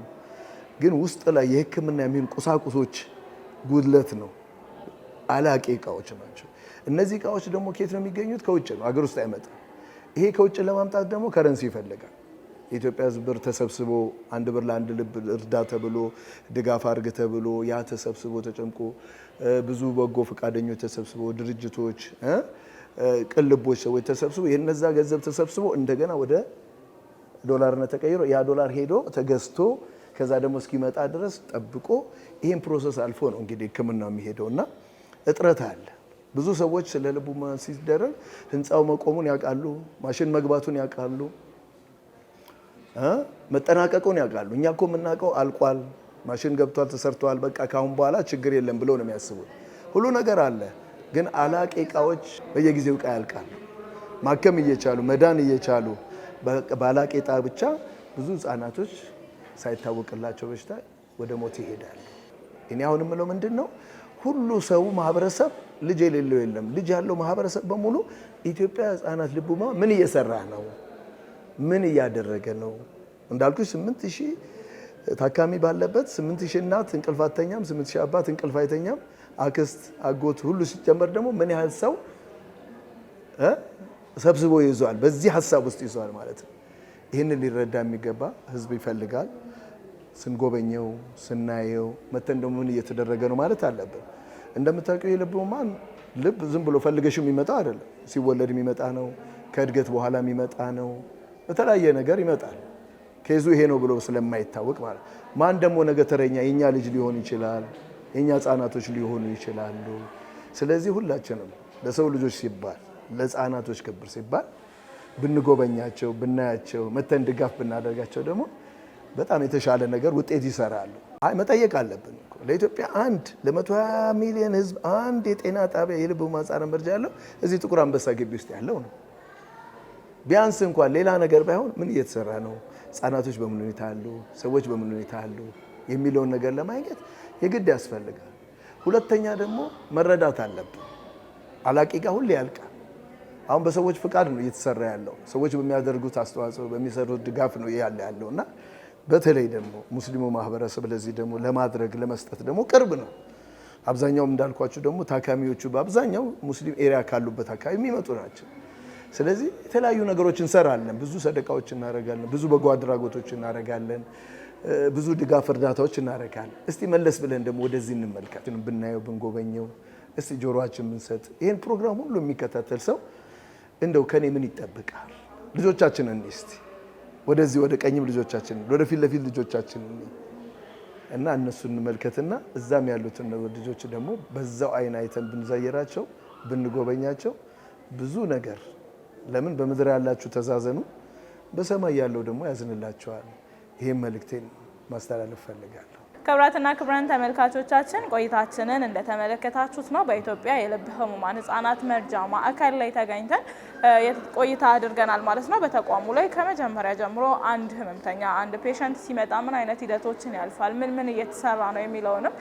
ግን ውስጥ ላይ የህክምና የሚሆን ቁሳቁሶች ጉድለት ነው። አላቂ እቃዎች ናቸው። እነዚህ እቃዎች ደግሞ ከየት ነው የሚገኙት? ከውጭ ነው፣ አገር ውስጥ አይመጣም። ይሄ ከውጭ ለማምጣት ደግሞ ከረንሲ ይፈልጋል። የኢትዮጵያ ሕዝብ ብር ተሰብስቦ 1 ብር ለ1 ልብ እርዳ ተብሎ ድጋፍ አድርግ ተብሎ ያ ተሰብስቦ ተጨምቆ ብዙ በጎ ፈቃደኞች ተሰብስቦ ድርጅቶች ቅልቦች ሰዎች ተሰብስቦ የነዛ ገንዘብ ተሰብስቦ እንደገና ወደ ዶላርነት ተቀይሮ ያ ዶላር ሄዶ ተገዝቶ ከዛ ደግሞ እስኪመጣ ድረስ ጠብቆ ይሄን ፕሮሰስ አልፎ ነው እንግዲህ ሕክምናው የሚሄደውና እጥረት አለ። ብዙ ሰዎች ስለ ልብ ህሙማን ሲደረግ ህንፃው መቆሙን ያውቃሉ፣ ማሽን መግባቱን ያውቃሉ፣ መጠናቀቁን ያውቃሉ። እኛ እኮ የምናውቀው አልቋል፣ ማሽን ገብቷል፣ ተሰርቷል፣ በቃ ካሁን በኋላ ችግር የለም ብለው ነው የሚያስቡት። ሁሉ ነገር አለ፣ ግን አላቂ እቃዎች በየጊዜው እቃ ያልቃሉ። ማከም እየቻሉ መዳን እየቻሉ ባላቂ እቃ ብቻ ብዙ ህጻናቶች ሳይታወቅላቸው በሽታ ወደ ሞት ይሄዳሉ። እኔ አሁን የምለው ምንድን ነው ሁሉ ሰው ማህበረሰብ ልጅ የሌለው የለም። ልጅ ያለው ማህበረሰብ በሙሉ ኢትዮጵያ ህጻናት ልብ ህሙማን ምን እየሰራ ነው? ምን እያደረገ ነው? እንዳልኩ 8000 ታካሚ ባለበት 8000 እናት እንቅልፍ አትተኛም፣ 8000 አባት እንቅልፍ አይተኛም፣ አክስት አጎት ሁሉ ሲጨመር ደግሞ ምን ያህል ሰው ሰብስቦ ይዟል፣ በዚህ ሀሳብ ውስጥ ይዟል ማለት ነው። ይህንን ሊረዳ የሚገባ ህዝብ ይፈልጋል። ስንጎበኘው ስናየው መተን ደግሞ ምን እየተደረገ ነው ማለት አለብን። እንደምታውቀው የልብ ህሙማን ልብ ዝም ብሎ ፈልገሽ የሚመጣ አይደለም። ሲወለድ የሚመጣ ነው፣ ከእድገት በኋላ የሚመጣ ነው፣ በተለያየ ነገር ይመጣል። ከይዙ ይሄ ነው ብሎ ስለማይታወቅ ማለት ማን ደግሞ ነገ ተረኛ የኛ ልጅ ሊሆን ይችላል፣ የኛ ህጻናቶች ሊሆኑ ይችላሉ። ስለዚህ ሁላችንም ለሰው ልጆች ሲባል ለህጻናቶች ክብር ሲባል ብንጎበኛቸው ብናያቸው መተን ድጋፍ ብናደርጋቸው ደግሞ በጣም የተሻለ ነገር ውጤት ይሰራሉ። አይ መጠየቅ አለብን እኮ ለኢትዮጵያ ለ120 ሚሊዮን ህዝብ አንድ የጤና ጣቢያ የልብ ህሙማን ህጻናት መርጃ ያለው እዚህ ጥቁር አንበሳ ግቢ ውስጥ ያለው ነው። ቢያንስ እንኳን ሌላ ነገር ባይሆን ምን እየተሰራ ነው፣ ህጻናቶች በምን ሁኔታ አሉ፣ ሰዎች በምን ሁኔታ አሉ የሚለውን ነገር ለማግኘት የግድ ያስፈልጋል። ሁለተኛ ደግሞ መረዳት አለብን። አላቂ ጋር ሁሌ ያልቃል። አሁን በሰዎች ፍቃድ ነው እየተሰራ ያለው። ሰዎች በሚያደርጉት አስተዋጽኦ በሚሰሩት ድጋፍ ነው ያለውና በተለይ ደግሞ ሙስሊሙ ማህበረሰብ ለዚህ ደግሞ ለማድረግ ለመስጠት ደግሞ ቅርብ ነው። አብዛኛው እንዳልኳችሁ ደግሞ ታካሚዎቹ በአብዛኛው ሙስሊም ኤሪያ ካሉበት አካባቢ የሚመጡ ናቸው። ስለዚህ የተለያዩ ነገሮች እንሰራለን፣ ብዙ ሰደቃዎች እናደርጋለን፣ ብዙ በጎ አድራጎቶች እናደርጋለን፣ ብዙ ድጋፍ እርዳታዎች እናደርጋለን። እስቲ መለስ ብለን ደግሞ ወደዚህ እንመልከት፣ ብናየው ብንጎበኘው፣ እስቲ ጆሮአችን ብንሰጥ፣ ይሄን ፕሮግራም ሁሉ የሚከታተል ሰው እንደው ከኔ ምን ይጠብቃል? ልጆቻችንን እስቲ ወደዚህ ወደ ቀኝም ልጆቻችን ወደፊት ለፊት ልጆቻችን እና እነሱን እንመልከትና እዛም ያሉትን ልጆች ደግሞ በዛው አይን አይተን ብንዘየራቸው ብንጎበኛቸው ብዙ ነገር ለምን በምድር ያላችሁ ተዛዘኑ በሰማይ ያለው ደግሞ ያዝንላችኋል። ይሄን መልእክቴን ማስተላለፍ ፈልጋለሁ። ክቡራትና ክቡራን ተመልካቾቻችን ቆይታችንን እንደተመለከታችሁት ነው። በኢትዮጵያ የልብ ህሙማን ህጻናት መርጃ ማዕከል ላይ ተገኝተን ቆይታ አድርገናል ማለት ነው። በተቋሙ ላይ ከመጀመሪያ ጀምሮ አንድ ህመምተኛ አንድ ፔሸንት ሲመጣ ምን አይነት ሂደቶችን ያልፋል፣ ምን እየተሰራ ነው የሚለውንም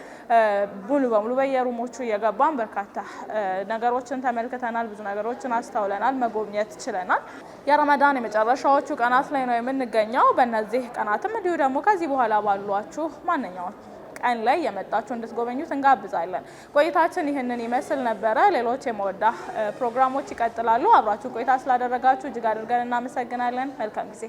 ሙሉ በሙሉ በየሩሞቹ እየገባን በርካታ ነገሮችን ተመልክተናል። ብዙ ነገሮችን አስተውለናል፣ መጎብኘት ችለናል። የረመዳን የመጨረሻዎቹ ቀናት ላይ ነው የምንገኘው። በእነዚህ ቀናትም እንዲሁ ደግሞ ከዚህ በኋላ ባሏችሁ ማንኛውም ቀን ላይ የመጣችሁ እንድትጎበኙት እንጋብዛለን። ቆይታችን ይህንን ይመስል ነበረ። ሌሎች የመወዳ ፕሮግራሞች ይቀጥላሉ። አብራችሁ ቆይታ ስላደረጋችሁ እጅግ አድርገን እናመሰግናለን። መልካም ጊዜ